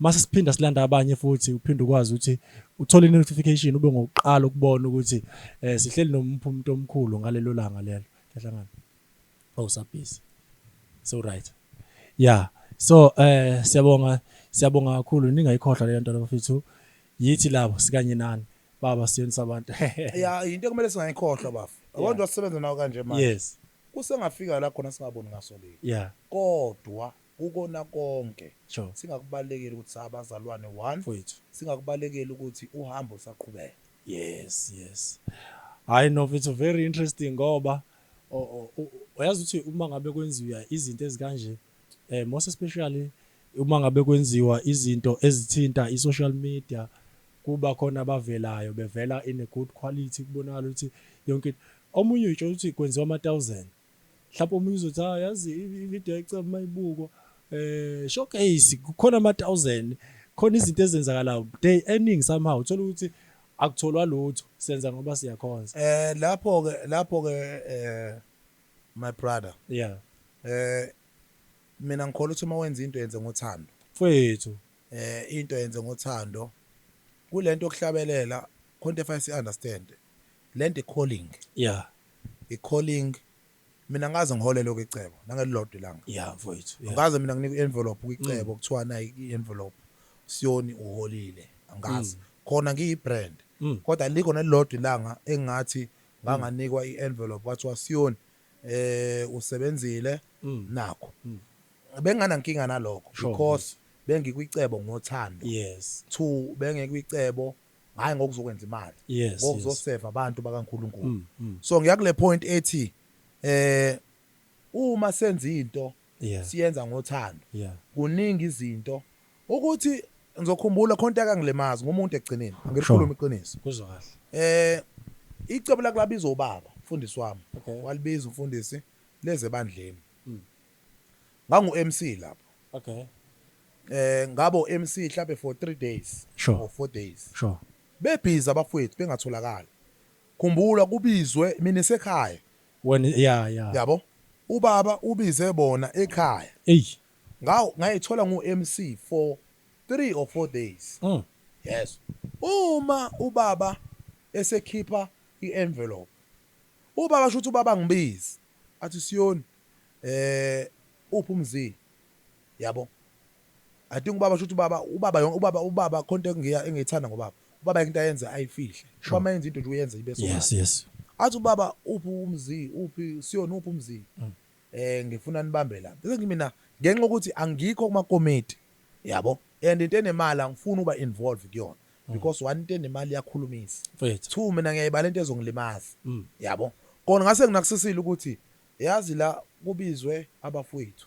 mase siphinda silanda abanye futhi uphinde ukwazi ukuthi uthole notification ube ngokuqala ukubona ukuthi sihleli nomuntu omkhulu ngalelo langa lelo kahlangana sabhizi so right yeah so siyabonga kakhulu ningayikhohlwa le nto bafethu yithi labo sikanye nani baba siyonisa abantu yeah into kumele singayikhohlwa bafu abantu basebenza nawo kanje manje yes kusengafika la khona singaboni ngaso le yeah kodwa ukona konke sure singakubalekeli ukuthi sabazalwane 1 mfowethu singakubalekeli ukuthi uhambo usaqhubeka yes I know it's very interesting ngoba uyazi ukuthi uma ngabe kwenziwa izinto ezikanje most especially uma ngabe kwenziwa izinto ezithinta i-social media kuba khona abavelayo bevela in a good quality kubonakala ukuthi yonke omunye utsho ukuthi kwenziwa ama1000 mhlawumbe omunye uzothi yazi i-video eceba mayibuko showcase kukhona ama1000 khona izinto ezenzakalayo they earning somehow uthola ukuthi akutholwa lutho senza ngoba siyakhonza lapho ke my brother yeah mina ngikholwa ukuthi uma wenza into yenze ngothando mfowethu into yenze ngothando kulento okuhlabelela khonto efanele si understand lento calling yeah i-calling mina ngaze ngiholele kwicebo nangelilodwa ilanga yeah mfowethu ngaze mina nginika i-envelope kwicebo kuthiwa na i-envelope Siyoni uholile angazi khona ngiyi-brand kodwa liko nelilodwa ilanga engathi nganganikwa i-envelope kwathiwa Siyoni usebenzile nakho bengana nkinga nalokho because bengikwicebo ngothando yes 2 bengikwicebo hayi ngokuzokwenza imali ngokuzoseva abantu bakaNkuluNkulu so ngiyakule point ethi uma senza into siyenza ngothando kuningi izinto ukuthi ngizokhumbula khonto akangilemazi ngomuntu egcineni angelikhuluma iqiniso kuzwa kahle icebo lakulabiza ubaba mfundisi wami walibiza umfundisi leze ebandleni ngangu MC lapho okay ngabo MC mhlawumbe for 3 days or 4 days sure bebhiza abafowethu bengatholakala khumbula kubizwe mina esekhaya when yeah yabo ubaba ubize bona ekhaya ngayithola ngu-MC for 3 or 4 days yes uma ubaba esekhipha i-envelope ubaba shuthi ubaba ngibizi athi Siyoni uphi umzi yabo I think ubaba shuthi ubaba khonto engiyithanda ngobaba ubaba into ayenza ayifihle uma menza into nje uyenza ibe so yes athi ubaba uphi umzi uphi Siyoni uphi umzi ngifuna nibambe la bese ngimina ngenxa ukuthi angikho kuma committee yabo and into enemali angifuni uba involved kuyona because one into enemali yakhulumisa 2 mina ngiyayibala into ezongilimaza yabo kona ngase nginakusisile ukuthi yazi la kubizwe abafowethu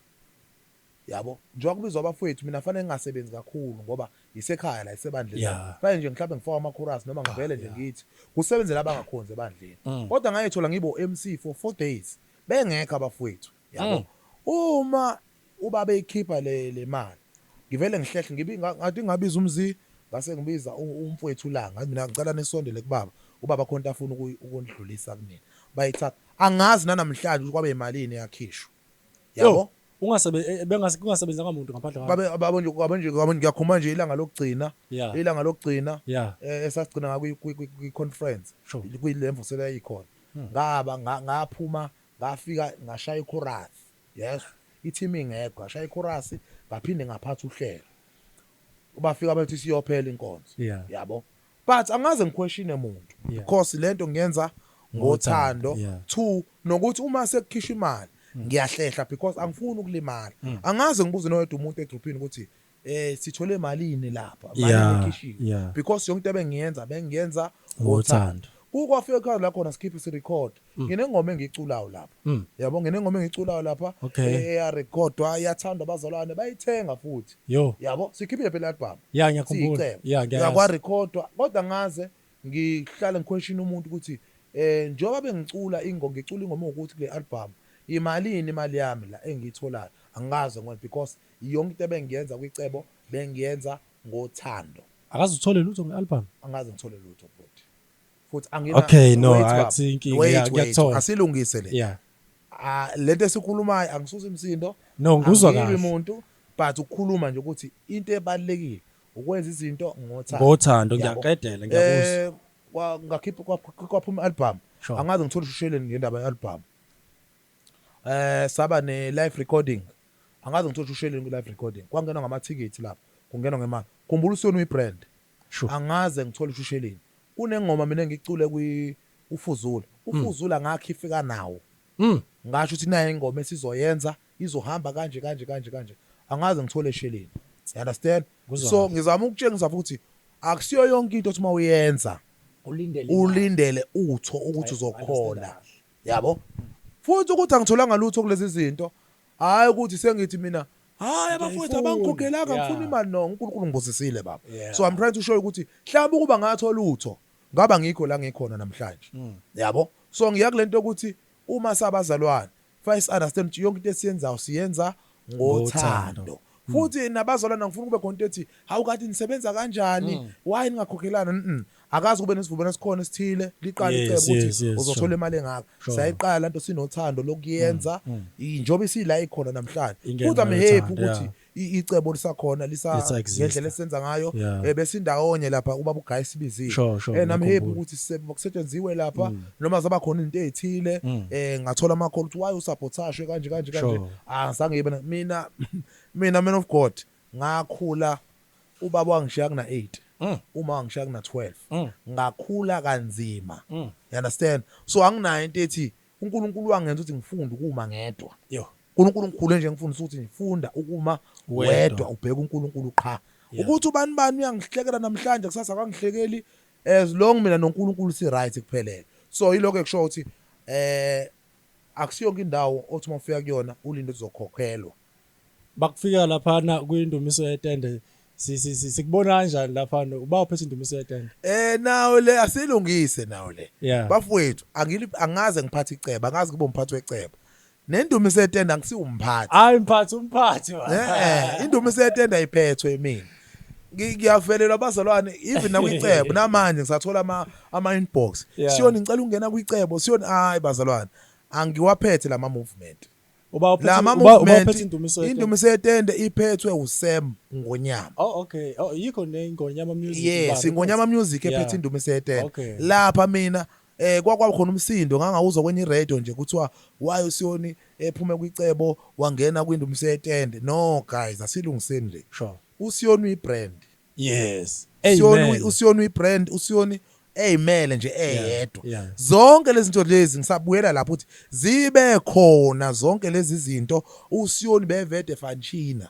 yabo njengoba kubizwa abafowethu mina fanele ngingasebenzi kakhulu ngoba isekhaya la isebandleni fanele nje mhlawumbe ngifaka ama-chorus noma ngivele nje ngithi kusebenze laba ngakhonze ebandleni kodwa ngayithola ngibo MC for 4 days bengekho abafowethu yabo uma ubaba ekhipha le mali ngivele ngihlehle ngathi ngabiza umzi ngase ngibiza umfowethu langa ngathi mina ngicela nisondele kubaba ubaba khonto afuna ukundlulisa kunina bayithatha angazi nanamhlanje kwabe imalini yakhishwa yabo kungasebenza ngamuntu ngaphandle kwabo ngiyakhuluma nje ilanga lokugcina esasigcina kwi-conference kuyilemvusela yikhona ngaphuma ngafika ngashaya ichorus yes i-team ingekho ngashaya ichorus ngaphinde ngaphatha uhlelo ubafika bathi siyophela inkonzo yabo but angaze ngiquestione umuntu because lento ngiyenza ngothando 2 nokuthi uma sekukhishwa imali ngiyahlehla because angifuni ukulimala angaze ngibuze noyedwa umuntu egroupini ukuthi sithole malini lapha mali ekhishiwe because yonke into bengiyenza ngothando Kukwafika ikhazi la khona sikhiphe sirecord. Nginengoma engiculayo lapha. Yabo nginengoma engiculayo lapha eyarecordwa iyathandwa abazalwane bayithenga futhi. Yabo sikhiphe phela album. Yeah ngiyakhumbula. Yeah ngiyakwa recordwa kodwa ngaze ngihlala ngiquestion umuntu ukuthi njengoba bengicula ngicula ingoma ukuthi kule album imali yami la engiyitholayo angazi ngoba because yonke into ebengiyenza kwicebo bengiyenza ngothando. Akaze uthole lutho ngealbum? Angaze ngithole lutho futhi. Futhi angina okay no akuthinki ngiyakuthola asilungise le. Yeah. Lento esikhulumayo angisusa imsindo. No ngizwa kahle. Umuntu but ukukhuluma nje ukuthi into ebalekile ukwenza izinto ngothando. Ngothando ngiyaqedela ngiyakuzwa. Ngakhipha kwaphuma album. Angaze ngithole ushusheleni ngendaba yealbum. Saba ne live recording. Angaze ngithole ushusheleni ku live recording. Kwangena ngamathikithi lapha. Kungenwa ngemali. Khumbula usiyona ibrand. Angaze ngithole ushusheleni. Kunengoma mina ngicule uFuzula. uFuzula ngakhifika nawo. Ngasho ukuthi naye ingoma esizoyenza izohamba kanje. Angaze ngithole esheleni. You understand? So ngizama ukutshengisa futhi akusiyo yonke into othi mawuyenza ulindele utho ukuthi uzokhona. Yabo? Futhi ukuthi angitholanga lutho kulezi zinto. Hayi ukuthi sengithi mina hayi abafowethu abangikhokhelanga ngifuna imali no uNkulunkulu ngibusisile baba. So I'm trying to show ukuthi mhlawumbe ukuba ngathola lutho ngaba ngikho la ngikhona namhlanje. Yabo? So ngiyakulento ukuthi uma sabazalwane first understand ukuthi yonke into esiyenzayo siyenza ngothando. Futhi nabazalwane ngifuna kube khona into ethi hawu kade nisebenza kanjani why ningakhokhelana akazi kube nesivumelwano esikhona esithile liqala icebo ukuthi uzothola imali engaka sayiqala into sinothando lokuyenza njengoba isila ikhona namhlanje futhi I'm happy ukuthi icebo lisakhona ngendlela esenza ngayo bese indawonye lapha ubaba uGuy sibizile I'm happy ukuthi sekusetshenziswe lapha noma zaba khona into ezithile ngathola ama call ukuthi why usabotage kanje azange yibe mina man of God ngakhula ubaba wangishiya kuna 8 uma wangishiya kuna 12 ngakhula kanzima you understand so anginayo into ethi uNkulunkulu wangenza ukuthi ngifunde ukuma ngedwa uNkulunkulu ngikhule nje ngifunda ukuthi ngifunda ukuma wedwa ubheka uNkulunkulu qha ukuthi ubani uyangihlekela namhlanje kusasa akangihlekeli as long mina noNkulunkulu si right kuphelele so yiloko ekusho ukuthi akusiyonke indawo othi mawufika kuyona ulinde uzokhokhelwa bakufika lapha na kuyindumiso yetende sikubona kanjani lapha uba uphethe indumiso yetende nawo le asilungise nawo le bafowethu angaze ngiphathe icebo angazi kube umphathi wecebo nendumiso yetende angisiwumphathi hayi umphathi indumiso yetende ayiphethwe mina ngiyavelelwa abazalwane even nakwicebo namanje ngisathola ama inbox siyona ngicela ungena kwicebo siyona hayi bazalwane angiwaphethe lama movement uba uphethe indumiso yetende iphethwe uSam Ngonyama okay yikho neNgonyama music yes Ngonyama music ephethe indumiso yetende lapha mina kwakwaba khona umsindo ngangawuzwa kwenye radio nje kuthiwa why usiyoni ephume kwicebo wangena kwindumiso yetende no guys asilungiseni le sure usiyoni uyibrand yes usiyoni uyibrand usiyoni eyimele nje eyedwa zonke lezi zinto lezi ngisabuyela lapho ukuthi zibe khona zonke lezi zinto usiyoni bevede fanchina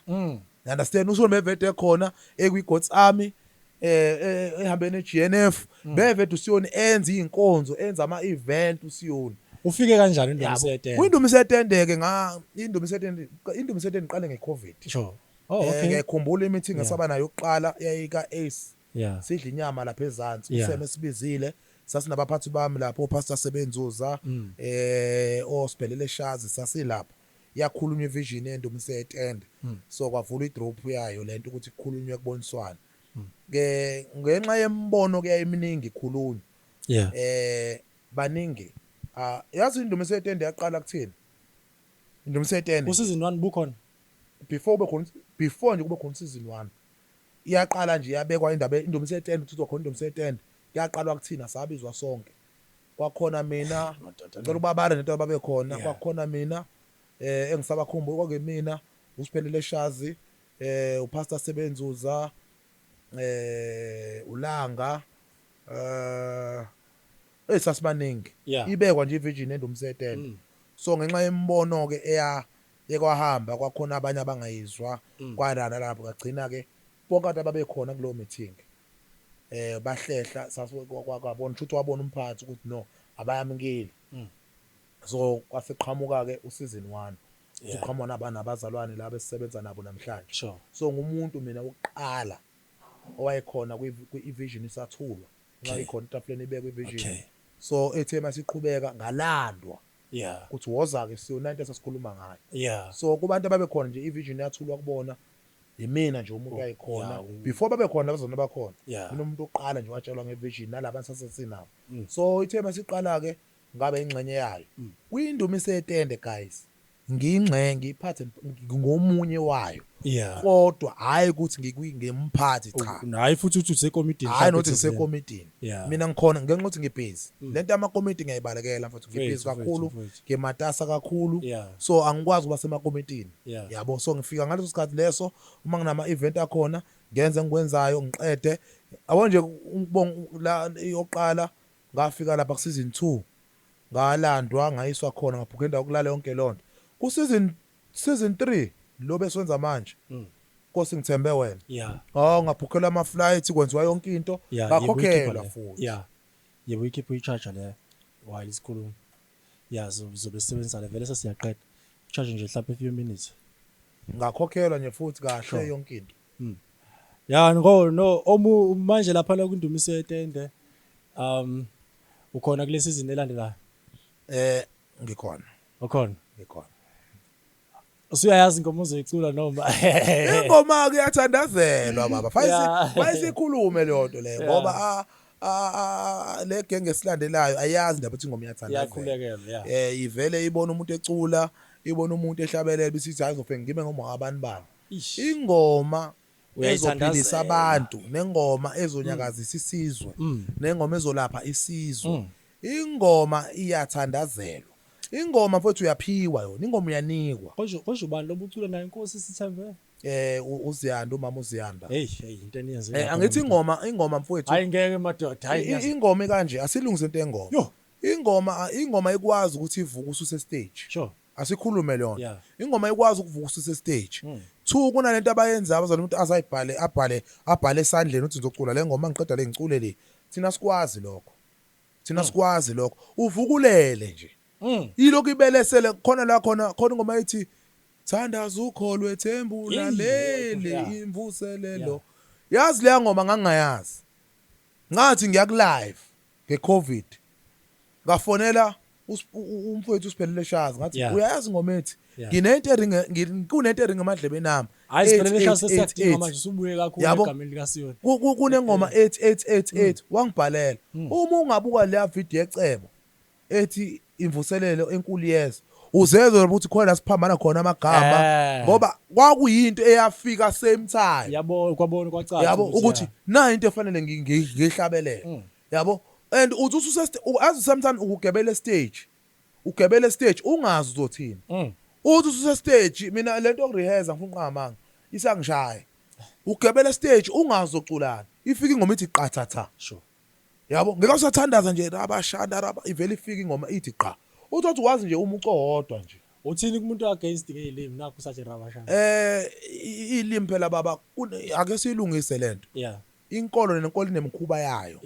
understand usiyoni bevede khona ekwiGod's Army ehambene eGNF bevede usiyoni enza inkonzo enza ama event usiyoni ufike kanjani indumiso yetende indumiso yetende ke indumiso yetende iqale ngeCovid sure ngiyakhumbula imeeting esaba nayo yokuqala yayika Ace sidla inyama lapha ezantsi useme sibizile sasinabaphathi bami lapho uPastor Sebenzuza osibhelele Shazi sasilapha yakhulunywa ivision yendumiso yetende so kwavula idrop yayo lento ukuthi kukhulunywe kuboniswana ke ngenxa yembono kuyayiminingi ikhulunywa baningi yazi indumiso yetende yaqala kuthini indumiso yetende season 1 bukhona before nje kube khona season 1 iyaqala nje yabekwa indaba indumiso yetende ukuthi khona indumiso yetende yaqalwa kuthina sabizwa sonke kwakhona mina ngicela ubabala nento ababe khona kwakhona mina engisabakhumbula kwakungemina usiphelele Shazi uPastor Sebenzuza ulanga esasibaningi ibekwa nje ivision endumiso yetende so ngenxa yembono ke yekwahamba kwakhona abanye abangayizwa kwarana lapho kagcina ke bonke abantu ababekhona kulo meeting bahlehla kwabona futhi wabona umphathi ukuthi no abayamukeli. So kwaseqhamuka ke useason 1 uqhamuka nabazalwane laba esisebenza nabo namhlanje. Sure. So ngumuntu mina oqala owayekhona kwi-vision isathulwa ngayikhona itafuleni ibekwe i-vision. So ethe masiqhubeka ngalandwa ukuthi woza ke siyonanto esasikhuluma ngayo. So kubantu ababekhona nje i-vision yathulwa kubona yimina nje umuntu ayikhona before babe khona abazona bakhona. Mina umuntu oqala nje watshelwa nge-vision nalaba sasesinabo. So ithe masiqala ke ngabe ingxenye yayo kuyindumiso yetende guys. Ngiyingxenye ngiphathe ngomunye wayo. Kodwa hayi ukuthi ngimphathi cha. Hayi futhi uthi usekomitini. Hayi nothi ngisekomitini. Mina ngikhona ngenxa ukuthi ngibhizi. Lento amakomiti ngiyayibalekela mfethu ngibhizi kakhulu, ngimatasa kakhulu. So angikwazi ukuba semakomitini. Yabo so ngifika ngaleso sikhathi leso uma nginama event akhona ngenze ngikwenzayo ngiqede. Abo nje ukubonga la yoqala ngafika lapha ku season 2 ngalandwa ngayiswa khona ngabhukha indawo kulala yonke lonto. Ku season 3 lo besenza manje Nkosi ngithembe wena ngabhukhela ama flights kwenziwa yonke into ngakhokhelwa futhi yebo ikhipha i-charge le while isikhuluma zobe sisebenzisa le vele sesiyaqeda charge nje mhlawumbe a few minutes ngakhokhelwa nje futhi kahle yonke into no manje lapha la kundumiso yetende ukhona kule season elandelayo ngikhona usuyayazi ingoma ozoyicula noma ingoma ke yathandazelwa baba fayisikhulume le nto le ngoba le genge silandelayo ayazi indaba ukuthi ingoma yathandazelwa ivele ibona umuntu ecula ibona umuntu ehlabelela bisithi hayi uzofike ngibe ngoma abantu bani ingoma ezophilisa abantu nengoma ezonyakazisa isizwe nengoma ezolapha isizwe ingoma iyathandazelwa. Ingoma mfowethu uyaphiwa yona, ingoma uyanikwa. Kodwa ubani lobucula naye Nkosi Sithembe? Uziyanda umama uziyanda. Hey into eniyenze. Angithi ingoma mfowethu. Hayi ngeke madoda, hayi ingoma kanje asilungise into engoma. Ingoma ikwazi ukuthi ivuke ususe stage. Sure. Asikhulume lona. Ingoma ikwazi ukuvuka ususe stage. 2 kunalento abayenza abazali umuntu abhale esandleni uthi ngizocula le ngoma ngiqeda le ngicule le. Thina sikwazi lokho. Uvukulele nje. Yilokhu ibelesele khona ingoma ethi thandaza ukholwe thembula leli imvuselelo. Yazi le ngoma ngangayazi. Ngathi ngiyaku live ngeCovid. Ngafonela umfowethu usiphelele shazi ngathi uyayazi ingoma ethi kunento eringa emadlebeni nami. Hayi siphelele shazi sesiyadinga manje usubuye kakhulu egameni lika Siyoni. Kunengoma 8888 wangibhalela. Uma ungabuka le video ecebo ethi imvuselelo enkulu yezwe uzezwe ukuthi khona siphambana khona amagama ngoba kwakuyinto eyafika same time yabo kwabona kwacaca yabo ukuthi na into efanele ngihlabelele yabo and uthi as sometimes ugebele stage ungazi uzothini uthi ususe stage mina lento okurehearse ngifuna uqhamanga isangishaya ugebele stage ungazi uzoculana ifika ingoma ithi qathatha sure yabo ngeke usathandaza nje rabashanda ivele ifika ingoma ithi qa uthi wazi nje umuco wodwa nje uthini kumuntu against ngeilimi nakho usathi rabashanda ilimi phela baba ake silungise lento inkolo nenkolo inemkhuba yayo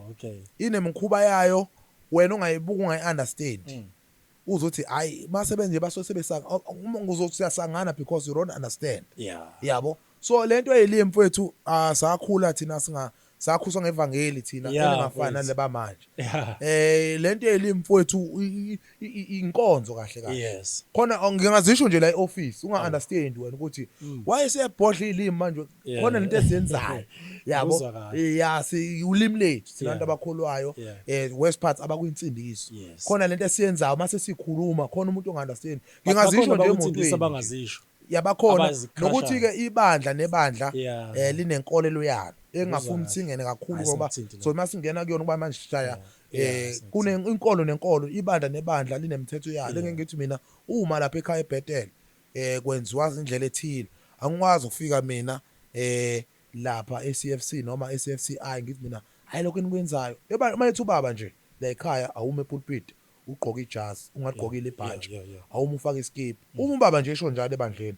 okay inemkhuba yayo wena ungayibuka ungayi-understand uzothi hayi basebenze basosebesanga uzothi siyasangana because you don't understand yabo so lento eyilimi mfowethu sakhula thina sakhuswa ngevangeli thina engafani naleba manje lento eyilimi mfowethu inkonzo kahle khona ngingazisho nje la eoffice unga-understand wena ukuthi wayesebhodla ilimi manje khona lento esiyenzayo yabo ulimi lethu thina abantu abakholwayo west part abakuyinsindiso khona lento esiyenzayo mase sikhuluma khona umuntu onga-understand ngingazisho nje emotweni abangazisho yabakhona nokuthi ke ibandla nebandla linenkolelo yalo engafuni singene kakhulu ngoba so masingena kuyona kuba manje shaya inkolo nenkolo ibandla nebandla linemithetho yalo engeke ngithi mina uma lapha ekhaya eBethel kwenziwa indlela ethile angikwazi ukufika mina lapha eCFC noma eCFCI ngithi mina hayi lokho enikwenzayo manje ubaba nje la ekhaya awume pulpit ugqoka ijazi ungagqokile ibhaji awuma ufaka iskipa uma ubaba nje esho njalo ebandleni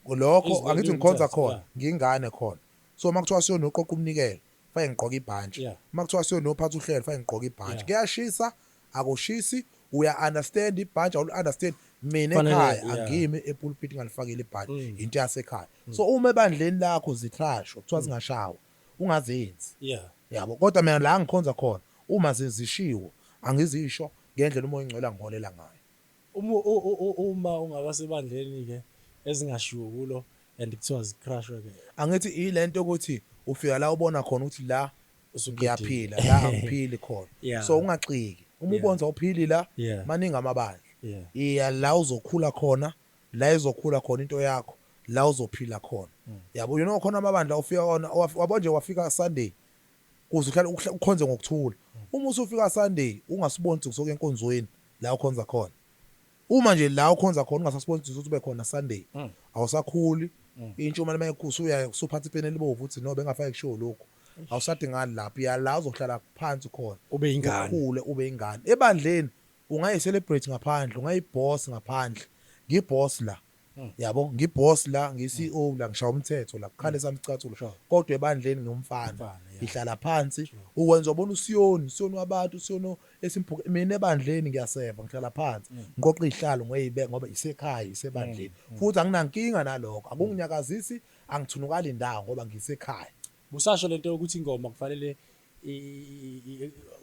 lokho angithi ngikhonza khona ngingane khona so makuthiwa siyo noqoqa umnikelo fanele ngigqoke ibhantshi Yeah. makuthiwa siyonophatha uhlelo fanele ngigqoke ibhantshi Yeah. kuyashisa akushisi uya understand ibhantshi awul understand mina Kufanele, ekhaya yeah. angimi epulpit ngalifakile ibhantshi Mm. into yasekhaya so uma ebandleni lakho zitrashwa kuthiwa zingashawa ungazenzi Yeah. yabo kodwa mina la ngikhonza khona uma zizishiwo angizisho ngendlela umoya ingcwele ngiholela ngayo Uma ungaba sebandleni ke ezingashiwo kulo and kuthiwa zicrashwe ke angithi ilento ukuthi ufika la ubona khona ukuthi la Usuqedile. ngiyaphila la angiphili khona Yeah. so ungaciki uma Yeah. ubonza uphili la Yeah. maningi amabandla Yeah. iya la uzokhula khona la izokhula khona into yakho la uzophila khona yabo you know khona amabandla ufika khona wabo nje wafika Sunday kuze uhlale ukhonze ngokuthula uma usufika Sunday ungasiboni ukuthi enkonzweni la ukhonza khona uma nje la ukhonza khona ungasasiboni ukuthi ube khona Sunday awusakhuli intshuma mayekhusa usuphatha ipeni elibovu uthi no bengafake kusho lokho awusade ngani lapha ya la uzohlala phansi khona Ube ingane. ukhule ube ingane ebandleni ungayicelebrate ngaphandle ungayiboss ngaphandle ngiboss la yabo ngiboss la ngi-CEO la ngishaya umthetho la kukhale samicathulo kodwa ebandleni ngiyumfana Mfana, yeah. ngihlala phansi ukwenza ubona usiyoni wabantu usiyoni esimphuke mina ebandleni ngiyaseva ngihlala phansi ngiqoqa izihlalo ngoyibeka ngoba isekhaya isebandleni futhi anginankinga nalokho akunginyakazisi angithunukali indawo ngoba ngisekhaya busasho lento yokuthi ingoma kufanele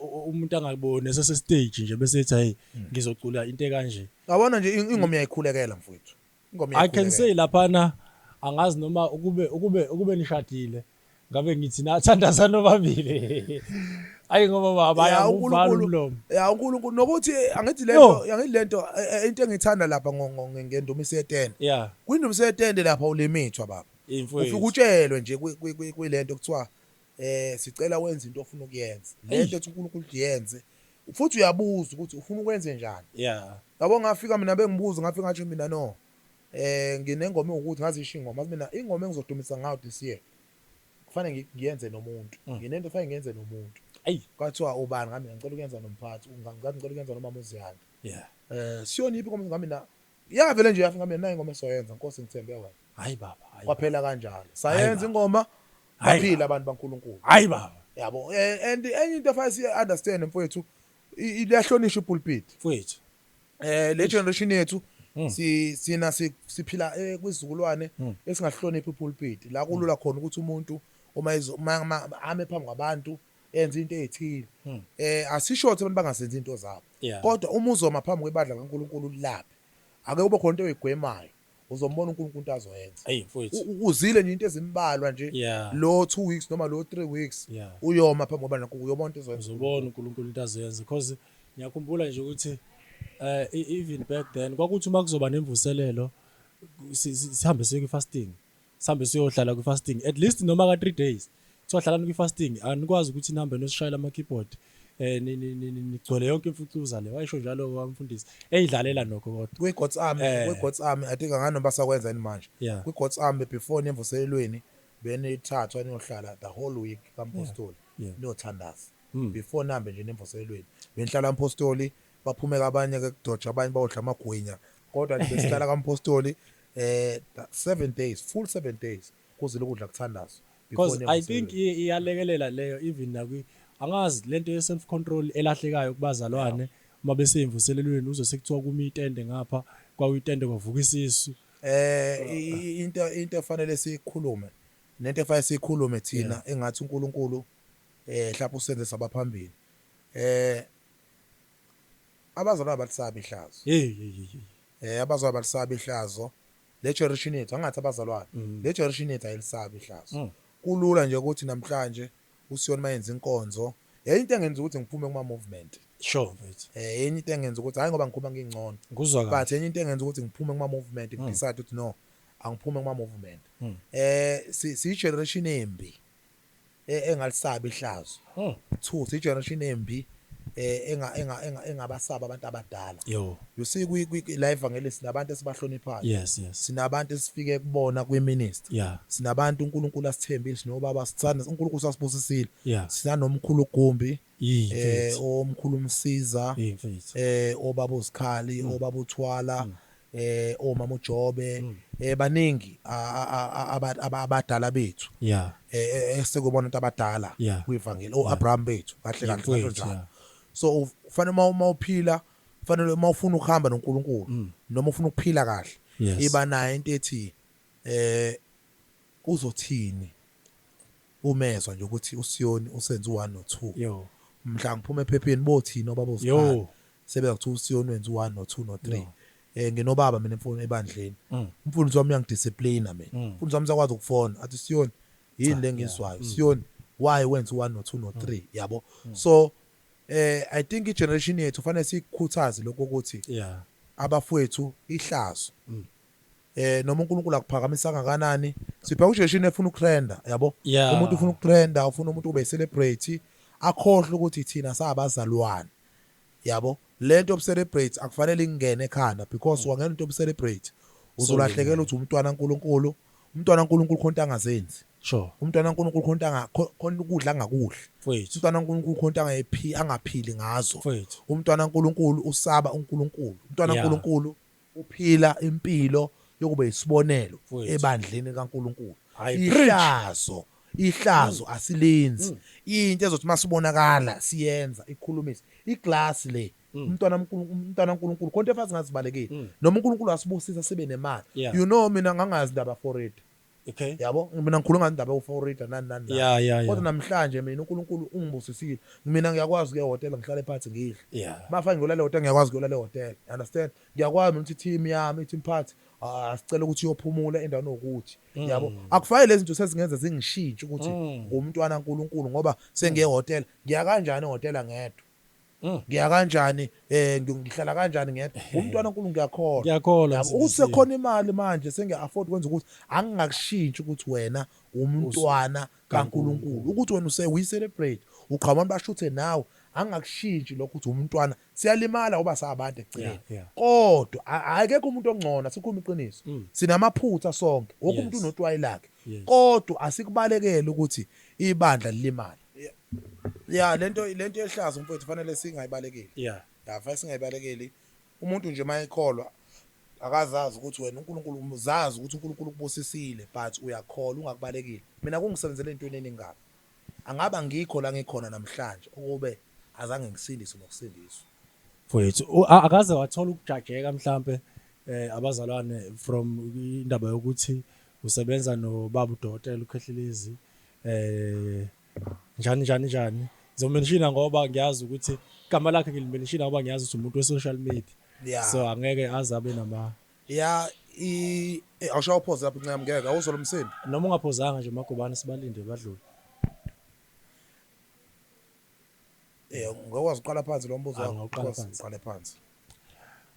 umuntu angaboni stage nje bese ethi hey ngizocula into kanje yabona nje ingoma iyayikhulekela mfowethu ingoma I can say laphana angazi noma ukube nishadile ngabe ngithi nathandaza nobabili ayi ngoba abaya uvala umlomo ya uNkulunkulu nokuthi angithi lento into engithanda lapha ngendumiso yetende yeah kwindumiso yetende lapha ulimithwa baba ufika utshelwe nje kwilento kuthiwa sicela wenze into ofuna ukuyenza lento ethi uNkulunkulu uyenze futhi uyabuza ukuthi ufuna ukwenze njani yeah yabo ngafika mina bengibuza ngafika ngathi mina no nginengoma ukuthi ngazisho ingoma mina ingoma engizodumisa ngayo this year kufanele ngiyenze nomuntu nginento efanele ngiyenze nomuntu ayi kwathiwa ubani ngami ngicela ukuyenza nomphathi ngicela ukuyenza nomama uZiyanda yeah siyoniphi ingoma ngami na yavele nje yafika mina nayi ingoma esoyenza inkosi ngithembe wena hayi baba kwaphela kanjalo sayenza ingoma baphila abantu baNkulunkulu hayi baba yabo and enye into efanele si understand mfowethu iyahlonishwa ipulpit mfowethu le generation yethu sina siphila kwisizukulwane esingahloniphi ipulpit la kulula khona ukuthi umuntu uma ame phambi kwabantu enza into ezithile asisho ukuthi abantu bangasenzi into zabo kodwa uma uzoma phambi kwebandla kaNkulunkulu lapha ake kube khona into oyigwemayo uzombona uNkulunkulu into azoyenza hey mfowethu uzile nje into ezimbalwa nje lo 2 weeks noma lo 3 weeks uyoma phambi kwebandla kaNkulunkulu uyobona into ezoyenza uzobona uNkulunkulu into azoyenza because ngiyakhumbula nje ukuthi even back then kwakuthi uma kuzoba nemvuselelo sihambe siye ku-fasting sihambe siyohlala ku-fasting at least noma ka 3 days sohlala ku-fasting anikwazi ukuthi nihambe nosishayela ama-keyboard nigcwele yonke imfucuza le wayisho njalo wamfundisi eyidlalela nokho kodwa kwi-God's Army I think angani noma sakwenza ni manje kwi-God's Army before nemvuselelweni benithathwa niyohlala the whole week kampostoli niyothandaza before nambe nje nemvuselelweni benihlala kampostoli baphume kabanye ke kudoja abanye bayodla amagwinya kodwa besihlala kampostoli 7 days full 7 days kuze lokudla kuthandazwa because I think iyalekelela leyo even nakwi angazi lento ye self control elahlekayo kubazalwane uma beseyimvuselelweni uzosekuthiwa kuma itende ngapha kwawitende kwavuka isisu into efanele sikhulume nento efanele sikhulume thina engathi uNkulunkulu mhlawumbe usenze sabaphambili abazalwane balisaba ihlazo abazalwane balisaba ihlazo le generation yethu angathi abazalwane le generation yethu ayilisaba ihlazo kulula nje ukuthi namhlanje usiyona mayenza inkonzo into engenza ukuthi ngiphume kuma movement sure mfethu enye into engenza ukuthi hayi ngoba ngikhuluma ngingcono nguzwa kahle but enye into engenza ukuthi ngiphume kuma movement ngidecide ukuthi no angiphume kuma movement si generation embi engalisaba ihlazo 2 si generation embi engabasaba abantu abadala you see la evangelist sinabantu esibahloniphayo yes sinabantu esifike kubona kwiministry sinabantu uNkulunkulu asithembile sinobaba sithanda uNkulunkulu sasibusisile sinanomkhulu Gumbi omkhulu Msiza obaba uSikhali obaba uThwala omama uJobe baningi abadala bethu yeah esekubona abantu abadala Yeah. kwivangeli oAbraham bethu kahle kahle Mfowethu, kanjalo njalo. yeah. So ufanele mawuphila kufanele mawufuna ukuhamba noNkulunkulu noma ufuna ukuphila kahle Yes. iba nayo into ethi uzothini umezwa nje ukuthi uSiyoni usenze u1 no2 yo mhla ngiphuma ephepheni bothini obaba Yo. usikhali sebeza kuthiwa uSiyoni wenza u1 no2 no3 nginobaba mina emfundo ebandleni umfundisi wami uyangidisciplina mina umfundisi wami zakwazi ukufona athi Siyoni yini lengizwayo Siyoni why wenza u1 no2 no3 yabo so I think igeneration yethu fanele sikhuthaze lokho ukuthi yeah abafowethu ihlazo noma uNkulunkulu akuphakamisa kangakanani sipha ujesu efuna ukutrenda yabo Yeah. umuntu ufuna ukutrenda ufuna umuntu ube celebrate akhohle ukuthi thina sabazalwane yabo lento obcelebrate akufanele ingene ekhanda because wangena into obcelebrate uzolahlekela ukuthi umntwana kaNkulunkulu umntwana kaNkulunkulu khonto angazenzi sure umntwana kaNkulunkulu khonto ukudla angakudli Mfowethu. umntwana kaNkulunkulu khonto angaphili ngazo Mfowethu. umntwana kaNkulunkulu usaba uNkulunkulu umntwana Yeah. kaNkulunkulu uphila impilo yokuba isibonelo Mfowethu. ebandleni kaNkulunkulu Hayi, ihlazo asilenzi into ezothi masibonakala siyenza ikhulumisa iglass le umntwana kaNkulunkulu konke efazi ngazibalekile noma uNkulunkulu asibusisa sibe nemali Yeah. you know mina ngangazi indaba for okay yabo mina ngikhuluma ngandaba u4 nani Yeah. kodwa namhlanje mina uNkulunkulu ungibusisile mina ngiyakwazi ke hotel ngihlale phansi ngidle yeah mafanye ngolale hotel ngiyakwazi ngolale hotel understand ngiyakwazi ukuthi team yami team party asicela ukuthi uyophumula endaweni ukuthi yabo akufanele lezi zinto sezingenza zingishintshe ukuthi ngumntwana kaNkulunkulu ngoba sengiye hotel ngiya kanjani ehotel angedwa ngiya kanjani ngihlala kanjani ngedwa umntwana kaNkulunkulu Ngiyakholwa, yabo ukuthi sekhona imali manje sengiya-afford ukwenza ukuthi angingakushintshi ukuthi wena umntwana kaNkulunkulu ukuthi wena uyi-celebrate uqhamuka bashuthe nawe angingakushintshi lokho ukuthi umntwana siyalimala uba sabantu ekugcineni Yeah. kodwa akekho umuntu ongcono sikhuluma iqiniso sinamaphutha sonke wonke umuntu Yes. unotwayi lakhe Yes. kodwa asikubalekele ukuthi ibandla lilimale lento ehlazo mfowethu fanele singayibalekeli yeah fanele singayibalekeli umuntu nje mayekholwa akazazi ukuthi wena uNkulunkulu uzazi ukuthi uNkulunkulu kubusisile but uyakholwa ungakubalekile mina kungisebenzele into eningaba angaba ngikho la ngikhona namhlanje ukube azange ngisindiswe nokusindiswa Mfowethu akaze wathola ukujajeka mhlambe abazalwane from indaba yokuthi usebenza nobaba uDokotela uKhehlelezi njani ngizomenshina ngoba ngiyazi ukuthi igama lakhe ngilimenshina ngoba ngiyazi ukuthi umuntu we-social media Yeah. so angeke azabe nama awushawa pause lapho ncane ngeke awuzwa lo msindo noma ungaphozanga nje magobane sibalinde badlule ngokwazi uqala phansi lo mbuzo Ngawuqala phansi. uqale phansi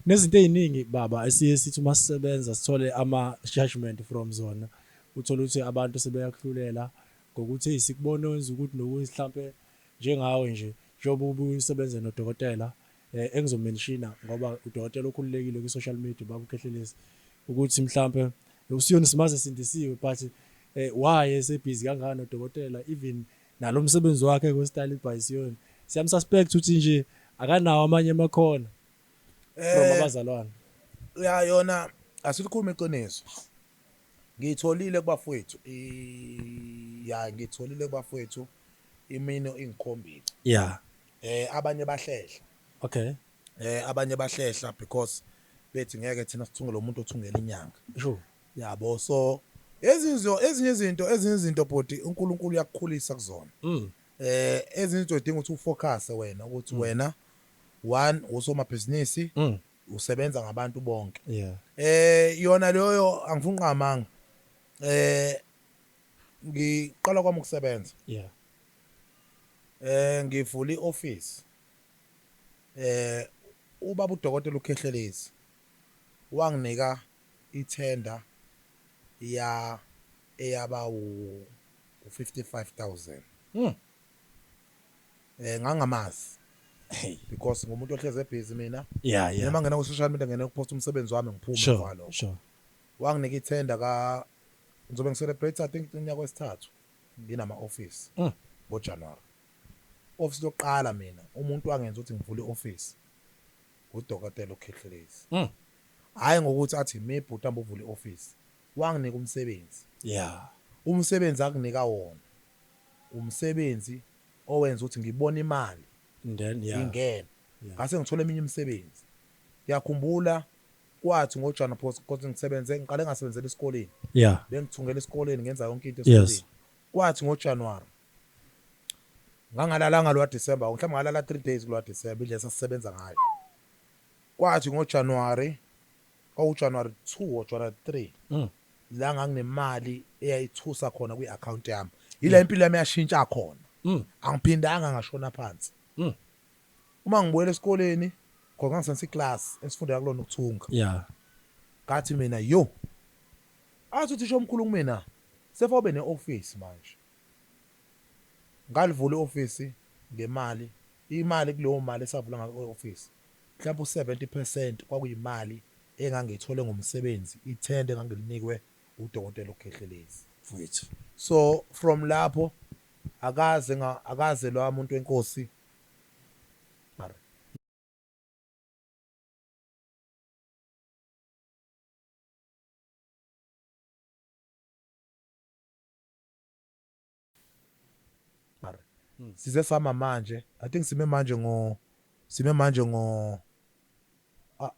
nezinto eziningi baba esiye sithi uma sisebenza sithole ama judgment from zona uthola ukuthi abantu sebeyakhulela ngokuthi sikubona wenza ukuthi nokuthi mhlambe njengawe nje njengoba ubusebenza nodokotela engizomenshina ngoba udokotela okhululekile ku social media baba uKhehlelezi ukuthi mhlambe uSiyoni simaze sindisiwe but why esebhizi kangaka nodokotela even nalomsebenzi wakhe kostyle by Siyoni siyamsuspect ukuthi nje akanawo amanye amakhono from abazalwane yona asilikhuluma iqiniso ngitholile kubafowethu ngitholile kubafowethu imino ingikhombile yeah abanye bahlehla okay abanye bahlehla because bethi ngeke thina sithungele umuntu othungela inyanga sure yabo so ezinye izinto bodi uNkulunkulu uyakukhulisa kuzona ezinye izinto udinga ukuthi ufocus wena ukuthi wena one usomabhizinisi usebenza ngabantu bonke yeah yona leyo angifuni uqhamanga ngiqala kwami ukusebenza yeah ngivula ioffice ubaba uDokotela uKhehlelezi wanginika ithenda eyaba u55,000 ngangamazi hey because ngomuntu ohleze ebhizi mina yeah noma ngena ku social media ngene ukupost umsebenzi wami ngiphuma ngalo sure wanginika ithenda ngizobe ngicelebrate I think unyaka wesithathu nginama office ngoJanuary office loqala mina umuntu wangenza ukuthi ngivule ioffice uDokotela uKhehlelezi hayi ngokuthi athi mebhuti amba uvule ioffice wanginika umsebenzi Yeah. umsebenzi akunika wona umsebenzi owenza ukuthi ngibone imali And then yeah. ingene Yeah. ngase ngithola eminye imisebenzi ngiyakhumbula kwathi ngoJana Post kodwa ngisebenze ngiqale ngasebenzela esikoleni Yeah. bengithungela esikoleni ngenza yonke into Yes. esikoleni kwathi ngoJanuary ngangalalanga lo December mhlawumbe ngalala 3 days kulo December indlela sasisebenza ngayo kwathi ngoJanuary January 2 or January 3 la nganginemali eyayithusa khona kwi-account yami yila impilo yami yashintsha khona angiphindanga ngashona phansi uma ngibuyela esikoleni ngoba ngisenza iclass esifundela kulona ukuthunga Yeah. ngathi mina yo athi uthisha omkhulu kumina sefobe neoffice manje ngalivula ioffice ngemali imali kuleyo mali esavula ngayo ioffice mhlawumbe u70% kwakuyimali engangiyithole ngomsebenzi i10 engangilinikwe udokotela uKhehlelezi Mfowethu. so from lapho akaze lo muntu wenkosi size sama manje I think sime manje ngo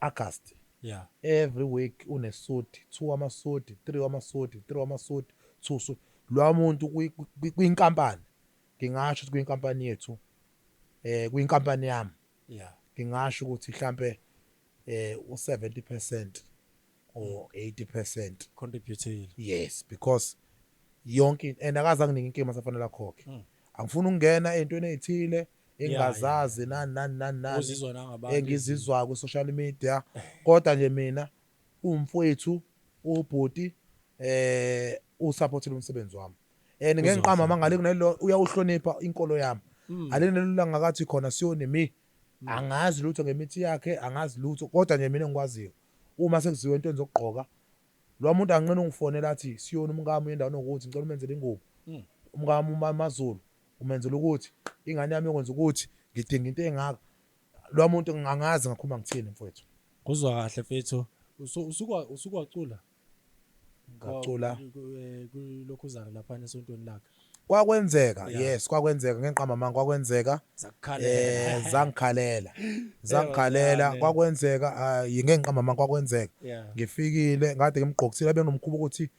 August Yeah. every week unesuit 2 amasuit 3 amasuit 3 amasuit 2 suit lo muntu kwinkampani ngingasho ukuthi kwinkampani yethu kwinkampani yami Yeah. ngingasho ukuthi mhlambe u70% or 80% Contributed. yes because yonke and akaza nginika inkinga safanele akhokhe angifuni ukungena ezintweni ezithile engazazi nani Uzizwa nangabantu engizizwa ku social media kodwa nje mina umfowethu ubhuti usupportile umsebenzi wami and ngenqama mangale kunelo uyawuhlonipha inkolo yami alenelula ngakathi khona siyoni mi angazi lutho ngemithi yakhe angazi lutho kodwa nje mina ngikwaziyo uma sekuziwe into enzokugqoka lo muntu anqina ungifonela athi siyoni umkami endaweni ukuthi ngicela umenzele ingubo umkami uMazulu umenzela ukuthi ingane yami yokwenza ukuthi ngidinga into engaka lo muntu ngangazi ngakhuluma ngithini mfowethu kuzwa kahle mfethu usukwacula ngacula kulokhu uzana lapha esontweni lakhe kwakwenzeka yes kwakwenzeka ngenqama manga kwakwenzeka zangikhalela kwakwenzeka ngenqama manga kwakwenzeka ngifikile ngade ngimgqokisile benomkhubo ukuthi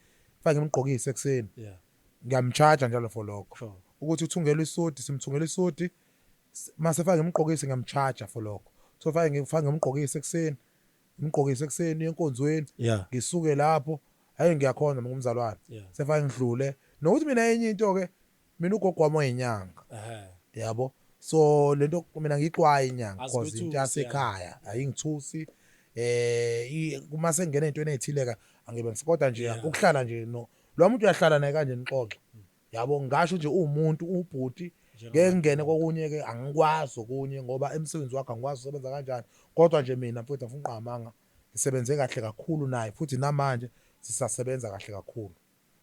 fake ngimgqokise ekseni ngiyamcharge njalo for lokho ukuthi uthungele isudi simthungele isudi mase fake ngimgqokise ngiyamcharge for lokho so fake ngimgqokise ekseni ngimgqokise ekseni enkonzweni ngisuke lapho hayi ngiyakhona ngumzalwane sefake ngidlule nokuthi mina enye into ke mina ugogo wami oyinyanga yabo so lento mina ngiqwaye inyanga because into yasekhaya ayingithusi uma sengena ezintweni ezithileka angibe ngisikhoda nje ukuhlala nje no lo muntu uyahlala naye kanje nixoxe yabo ngisho nje umuntu ubhuti ngeke ngene kokunye ke angikwazi okunye ngoba emsebenzi wakhe angikwazi usebenza kanjani kodwa nje mina mfowethu afuna uqhamanga ngisebenze kahle kakhulu naye futhi namanje sisasebenza kahle kakhulu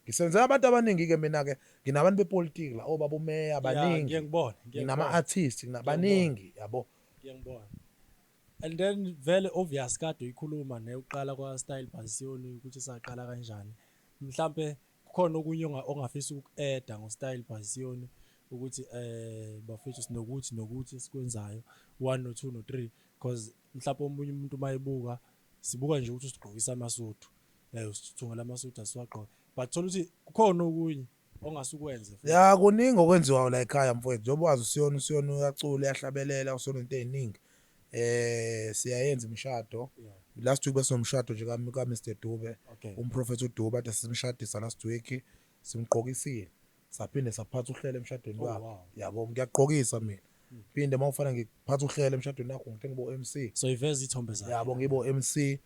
ngisebenzela abantu abaningi ke mina ke nginabantu bepolitiki la obaba umeya abaningi ngiyangibona nginama artists nginabaningi yabo ngiyangibona and then vele obvious kade uyikhuluma neyokuqala kwa Style Passion ukuthi saqala kanjani mhlambe kukhona okunye ongafisa ukueda ngo Style Passion ukuthi bafethu sinokuthi sikwenzayo 1 no 2 no 3 because mhlawumbe omunye umuntu mayibuka sibuka nje ukuthi usigqokisa amasuthu usithungela amasuthu asiwagqoka but thola ukuthi kukhona okunye ongasukwenza ya kuningi okwenziwayo la ekhaya mfowethu njengoba wazi usiyona uyacula yahlabelela usona into eziningi siyayenza imishado last week besonomshado nje ka Mr Dube umprofessor uDube athi simshadisa last week simgqokisile saphinde saphatha uhlelo emshadweni wakhe yabo ngiyagqokisa mina phinde mawufana ngiphatha uhlelo emshadweni wakho ngithe ngibo MC so iveza ithombe zakhe yabo ngibo MC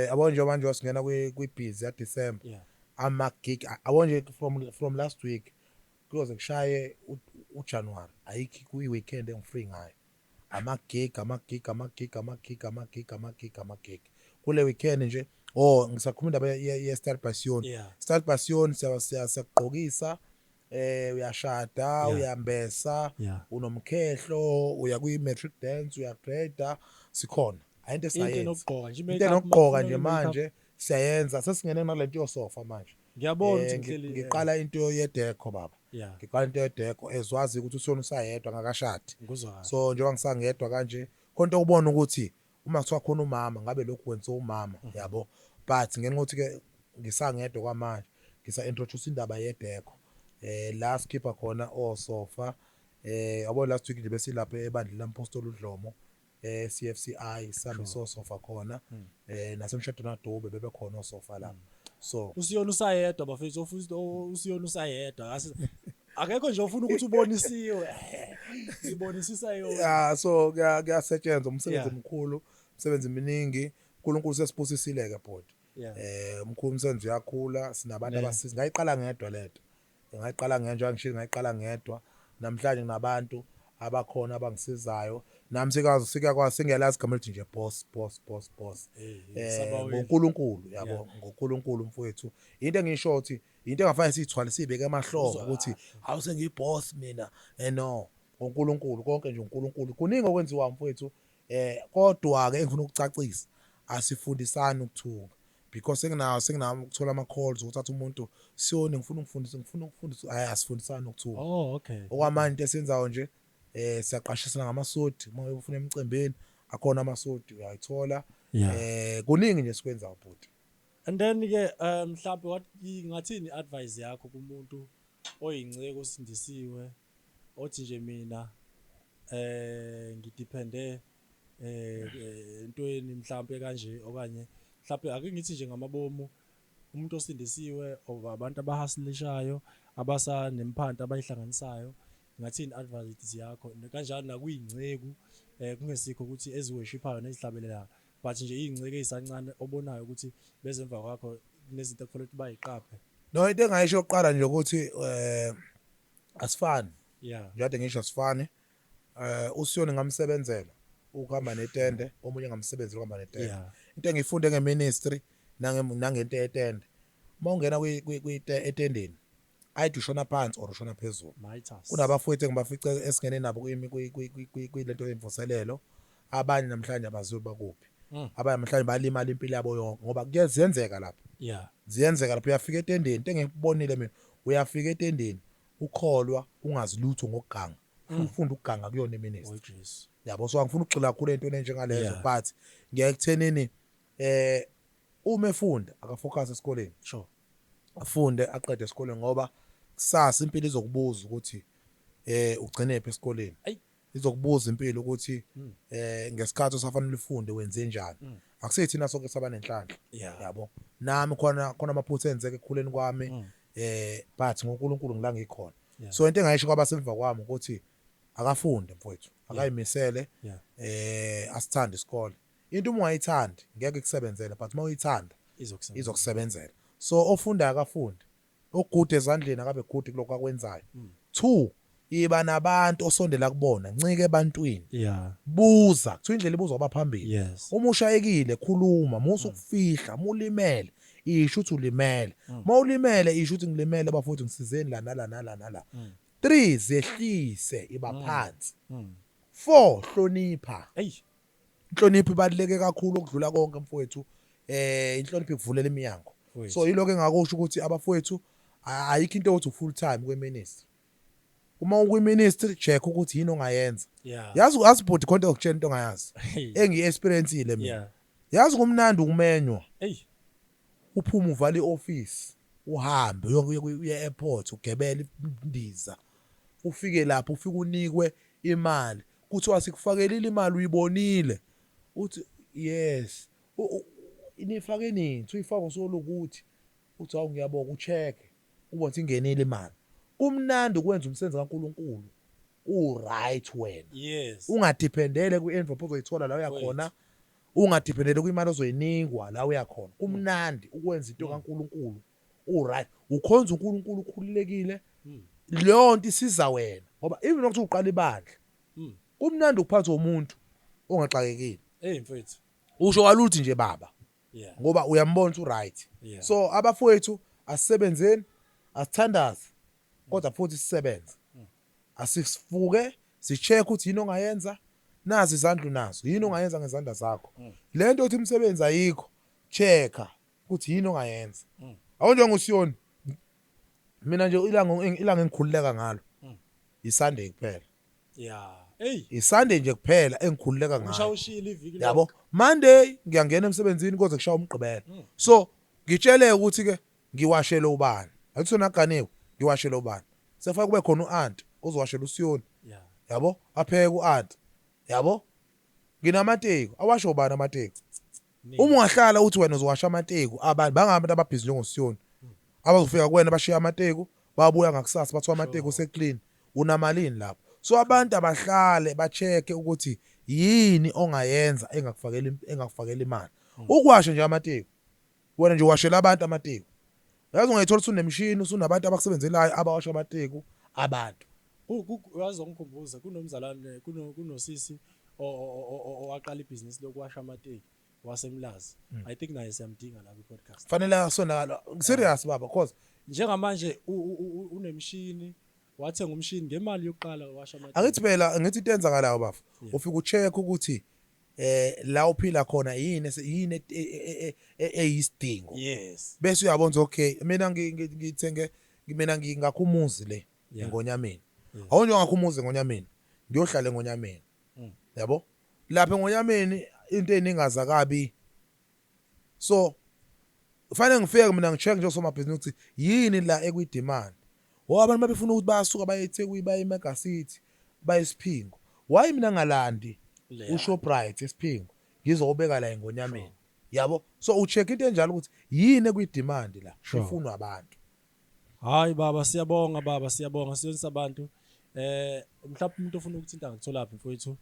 yabo nje manje wasingena kwi-busy ya December ama gig yabo nje from last week kuyoze kushaye uJanuary ayikho kuyi-weekend engifree ngayo ama gig kule weekend nje ngisakhuluma ye Style Passion siyagqokisa uyashada uyambesa unomkhehlo uya kwi matric dance uyagrade sikhona ayinto into esayenza enokugqoka nje into enokugqoka nje manje siyayenza sesingene nalento yosofa manje ngiyabona ukuthi ngihleli ngiqala into yedeko baba yeah ngiqala into yedeko ezwazi ukuthi usona usayedwa ngakashadi nguzwa so njengoba ngisangedwa kanje konke ukubona ukuthi uma kuthiwa khona umama ngabe lokhu kwenziwa umama yabo but ngenxa ukuthi ke ngisangedwa kwamanje ngisa introduce indaba yedeko la skipper khona osofa yabo last week nje besilapha ebandla lampostoli uDlomo CFCI sami sofa khona nasemshadweni kaDube bebekhona osofa lapha so usiyona usayedwa bafethu usiyona usayedwa akekho nje ufuna ukuthi ubonisiwe sibonisisa yona yeah so kuyasetshenzwa umsebenzi omkhulu umsebenzi eminingi uNkulunkulu sesibusisile ke bhodi umkhulu umsebenzi uyakhula sinabantu abasiza ngayiqala ngedwa lento ngayiqala ngenja ngishilo ngayiqala ngedwa namhlanje nginabantu abakhona abangisizayo nami sikakwazi singelazi igama lithi nje boss ngoNkulunkulu yabo ngoNkulunkulu mfowethu into engisho ukuthi into engafanele siyithwale sibeke emahlombe ukuthi awusengiyiboss mina no ngoNkulunkulu konke nje uNkulunkulu kuningi okwenziwa mfowethu kodwa ke engifuna ukucacisa asifundisani ukuthuka because senginawo ukuthola ama calls ukuthi umuntu siyone ngifuna ukufundisa asifundisani ukuthuka okay okwamanje into esenzayo nje siyaqashisana ngamasudi uma ufuna emcimbini akhona amasudi uyayithola kuningi nje sikwenza bhuti and then ke mhlawumbe wathi ngathini advice yakho kumuntu oyinceke osindisiwe othi nje mina ngidepende entweni mhlawumbe kanje okanye mhlawumbe ake ngithi nje ngamabomu umuntu osindisiwe abantu abahasilishayo abasanemphanti abayihlanganisayo ngathini advice yakho kanjalo nakuyingceku kungesikho ukuthi eziworshiphayo nezihlabelelayo but nje ingceke ezisancane obonayo ukuthi bezemva kwakho kunezinto ekufanele ukuthi bayiqaphe no into engayisho oqala nje ukuthi asifani yeah njalo ngisho asifani usiyoni ngamsebenzela ukuhamba netende omunye ngamsebenzela ukuhamba netende into engifunde ngeministry nangento yetende mawungena etendeni ayithi ushona phansi or ushona phezulu kunabafowethu engibafica esingene nabo kwilento yemvuselelo abanye namhlanje abaziwe bakuphi abanye namhlanje balimala impilo yabo yonke ngoba kuyenzeka lapha ziyenzeka lapha uyafika etendeni into engikubonile mina uyafika etendeni ukholwa ungazi lutho ngokuganga ufunda ukuganga kuyona iministry yabo so angifuna ukugxila kakhulu entweni njengalezo but ngiyakuthenini uma efunda akafocus esikoleni sure afunde aqede esikoleni ngoba kusasa impilo izokubuza ukuthi ugcine phi esikoleni izokubuza impilo ukuthi ngesikhathi osafanele ufunde wenze njani akusethi thina sonke saba nenhlanhla yabo nami khona amaphutha enzeke ekukhuleni kwami but ngoNkulunkulu ngila ngikhona so into engayisho kwabasemva kwami ukuthi akafunde mfowethu akayimisele asithande isikole into uma ungayithandi ngeke kusebenzele but uma uyithanda izokusebenzela so ofunda akafunde okude ezandleni akabe good kuloko akwenzayo 2 iba nabantu osondela kubona ncike ebantwini buza kuthiwa indlela ibuzwa abaphambili uma ushayekile khuluma musu ukufihla mulimele isho ukuthi ulimele mawulimele isho ukuthi ngilimele bafowethu ngisizeni la nala 3 zehlise iba phansi 4 hlonipha inhlonipho ibaluleke kakhulu ukudlula konke mfowethu inhlonipho ikuvulela iminyango so yiloko engakusho ukuthi abafowethu ayikho into ukuthi full time kweministry uma ukwiministry check ukuthi yini ongayenza yazi asibhodi content okutshela into ongayazi engiexperienceile mina yazi kumnandi ukumenywa uphuma uvale ioffice uhambe uye airport ugebele indiza ufike lapho ufike unikwe imali kuthiwa sikufakelile imali uyibonile uthi yes inifake nini uyifaka solo ukuthi uthi awu ngiyabonga ucheck ubona ukuthi ingenile imali kumnandi ukwenza umsebenzi kaNkuluNkulu right wena ungadependele ku-envelope ozoyithola la uyakhona ungadependele kwimali ozoyinikwa la uyakhona kumnandi ukwenza into kaNkuluNkulu right ukhonza uNkulunkulu ukhululekile leyo nto isiza wena ngoba even ukuthi uqala ibandla kumnandi ukuphathwa umuntu ongaxakekile mfethu usho waluthi nje baba ngoba uyambona ukuthi right so abafowethu asisebenzeni asithandaze kodwa futhi sisebenze asifuke sicheck ukuthi yini ongayenza nazi izandla nazo yini ongayenza ngezandla zakho lento othi umsebenzi ayikho checka ukuthi yini ongayenza awunjengosiyoni mina nje ilanga engikhululeka ngalo iSunday kuphela iSunday nje kuphela engikhululeka ngalo ushawushila iviki yabo Monday ngiyangena emsebenzini kodwa kushaya umgqibelo so ngitsheleke ukuthi ke ngiwashele ubani akuthona ganiwe ngiwashele ubani sefaka kube khona uAunt ozowashela uSiyoni yabo apheke uAunt yabo nginamateki awasho ubani amateki uma ungahlala uthi wena uzowasha amateki abantu bangabantu ababhizi njengosiyoni abazofika kuwena bashiya amateki babuya ngakusasa bathiwa amateki useclean unamalini lapho so abantu abahlale bacheke ukuthi yini ongayenza engakufakela imali ukwasha nje amateki wena nje washela abantu amateki yazi ungayithola usunemshini usunabantu abakusebenzelayo abawasha amateki abantu uyazi ongikhumbuza kunomzalwane kunosisi owaqala ibhizinisi lokuwasha amateki wasemlazi I think naye siyamdinga la ku-podcast kufanele asonakala serious baba cause njengamanje unemshini wathenga umshini ngemali yokuqala washa amateki angithi phela ngithi into enzakalayo bafu ufika ucheck ukuthi la uphila khona yini eyisidingo yes bese uyabona okay mina ngithenge mina ngingakumuzi le ngonyameni awunje ngakhumuzi ngonyameni ngiyohlala ngonyameni yabo lapha ngonyameni into eningazakabi so kufanele ngifike mina ngicheck nje somabhizinisi ukuthi yini la ekuyidemand abantu mabefuna ukuthi bayasuka bayeThekwini baye eMega City baye eSiphingo why mina ngalandi uShoprite eSiphingo ngizobeka la ngonyameni yabo so ucheck into enjalo ukuthi yini ekuyidemand la ifunwa abantu hayi baba siyabonga siyonisa abantu mhlawumbe umuntu ofuna ukuthinta ngithola phi mfowethu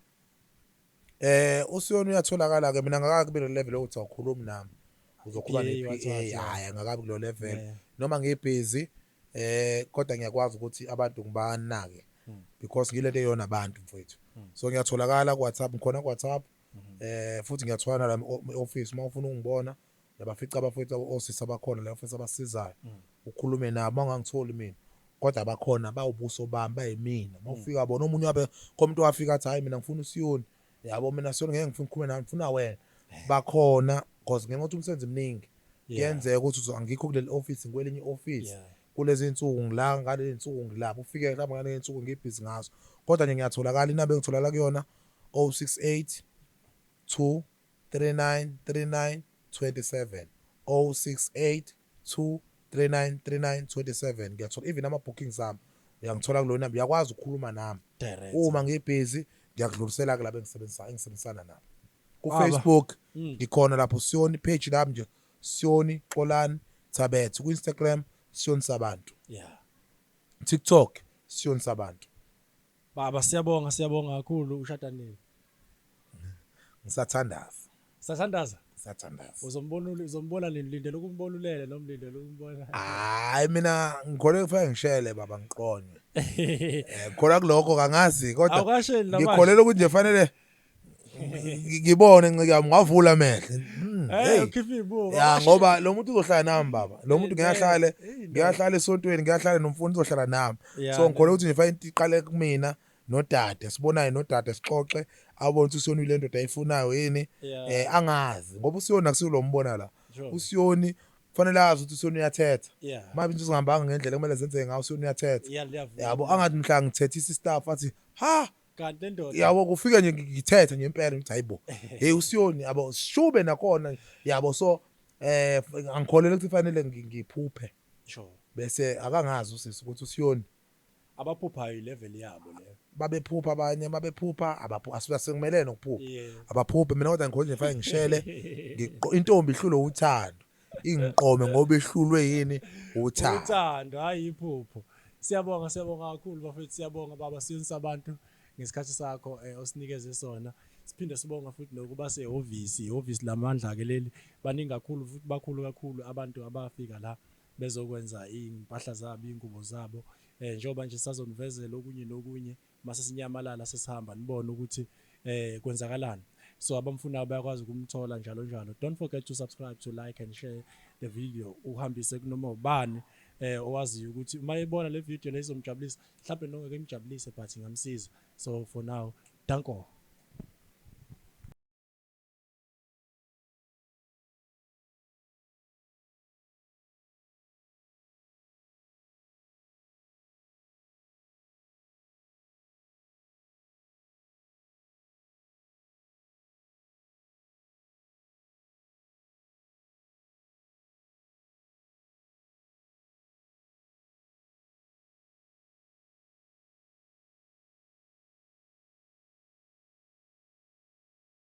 uSiyoni uyatholakala ke mina ngakabi kulo level ukuthi awukhulumi nami uzokuba nePA hayi ngakabi kulo level noma ngibusy kodwa ngiyakwazi ukuthi abantu ngibanake because ngilento eyona abantu mfowethu so ngiyatholakala ku WhatsApp ngikhona ku WhatsApp futhi ngiyathwana la office mawufuna ungibona yabafica abafowethu osisi abakhona la office abasizayo ukhulume nabo angangitholi mina kodwa abakhona bawubuso bami bayimina mawufika bona omunye wabe komuntu wafika athi hayi mina ngifuna uSiyoni yabo mina Siyoni ngeke ngifuna ukukhuluma nawe ngifuna wena bakhona because ngenxa ukuthi umsebenzi eminingi kuyenzeka ukuthi angikho kuleli office ngikwelinye office kulezi insuku ngila ngalezi insuku ngilapha ufike mhlawumbe ngalezi insuku ngibhizi ngazo kodwa nje ngiyatholakala inabe ngitholakala kuyona 068 2393927 068 2393927 ngiyathola even ama bookings ami uyangithola kulona uyakwazi ukukhuluma nami uma ngibhizi ngiyakudlulisela ke la engisebenzisana nabo ku Facebook ngikhona lapho Siyoni page lami nje Siyoni Xolani Thabethe ku Instagram Siyoni Sabantu TikTok Siyoni Sabantu baba siyabonga kakhulu ushada nini ngisathandaza uzombona nilindele ukumbonulele noma lindele ukumbona hayi mina ngikhole kufanele ngishele baba ngiqonywe khona kuloko kangazi kodwa ngikholela ukuthi nje fanele ngibone ngiyavula amehlo ukhipha ibuka ya ngoba lo muntu uzohlala nami baba lo muntu ngiyahlala esontweni ngiyahlala nomfundi uzohlala nami so ngikholela ukuthi nje fanele iqale kumina nodade sibonayo nodade sixoxe abone ukuthi uSiyoni le ndoda ayifunayo yini angazi ngoba uSiyoni akusilo mbona la uSiyoni kufanele azi ukuthi uSiyoni uyathetha mabe into zingihambanga ngendlela kumele zenze ngayo uSiyoni uyathetha yabo angathi mhla ngithethisa istaff athi ha kanti endoda yabo kufike nje ngithethe nje impela ngithi hayibo hey uSiyoni yabo shube nakhona yabo so angikholele ukuthi fanele ngiphuphe bese akangazi usisi ukuthi uSiyoni abaphuphayo ilevel yabo leyo babephupha abanye babephupha asibasengimelene ukuphupha abaphuphe mina kodwa ngikho nje fanele ngishele intombi ihlulo uthando ingiqome ngoba ihlulwe yini uthando hayi iphupho siyabonga kakhulu bafethu siyabonga baba siyonisa abantu ngesikhathi sakho osinikeze sona siphinde sibonga futhi nokuba sehhovisi lamandla ke leli baningi kakhulu futhi bakhulu kakhulu abantu abafika la bezokwenza impahla zabo ingubo zabo njengoba nje sazonivezela okunye nokunye mase sinyamalala sesihamba nibone ukuthi kwenzakalani so abamfunayo bayakwazi ukumthola njalo don't forget to subscribe to like and share the video uhambise kunoma ubani owaziyo ukuthi uma ebona le video lezomjabulisa mhlawumbe nongeke imjabulise but ngamsiza so for now danko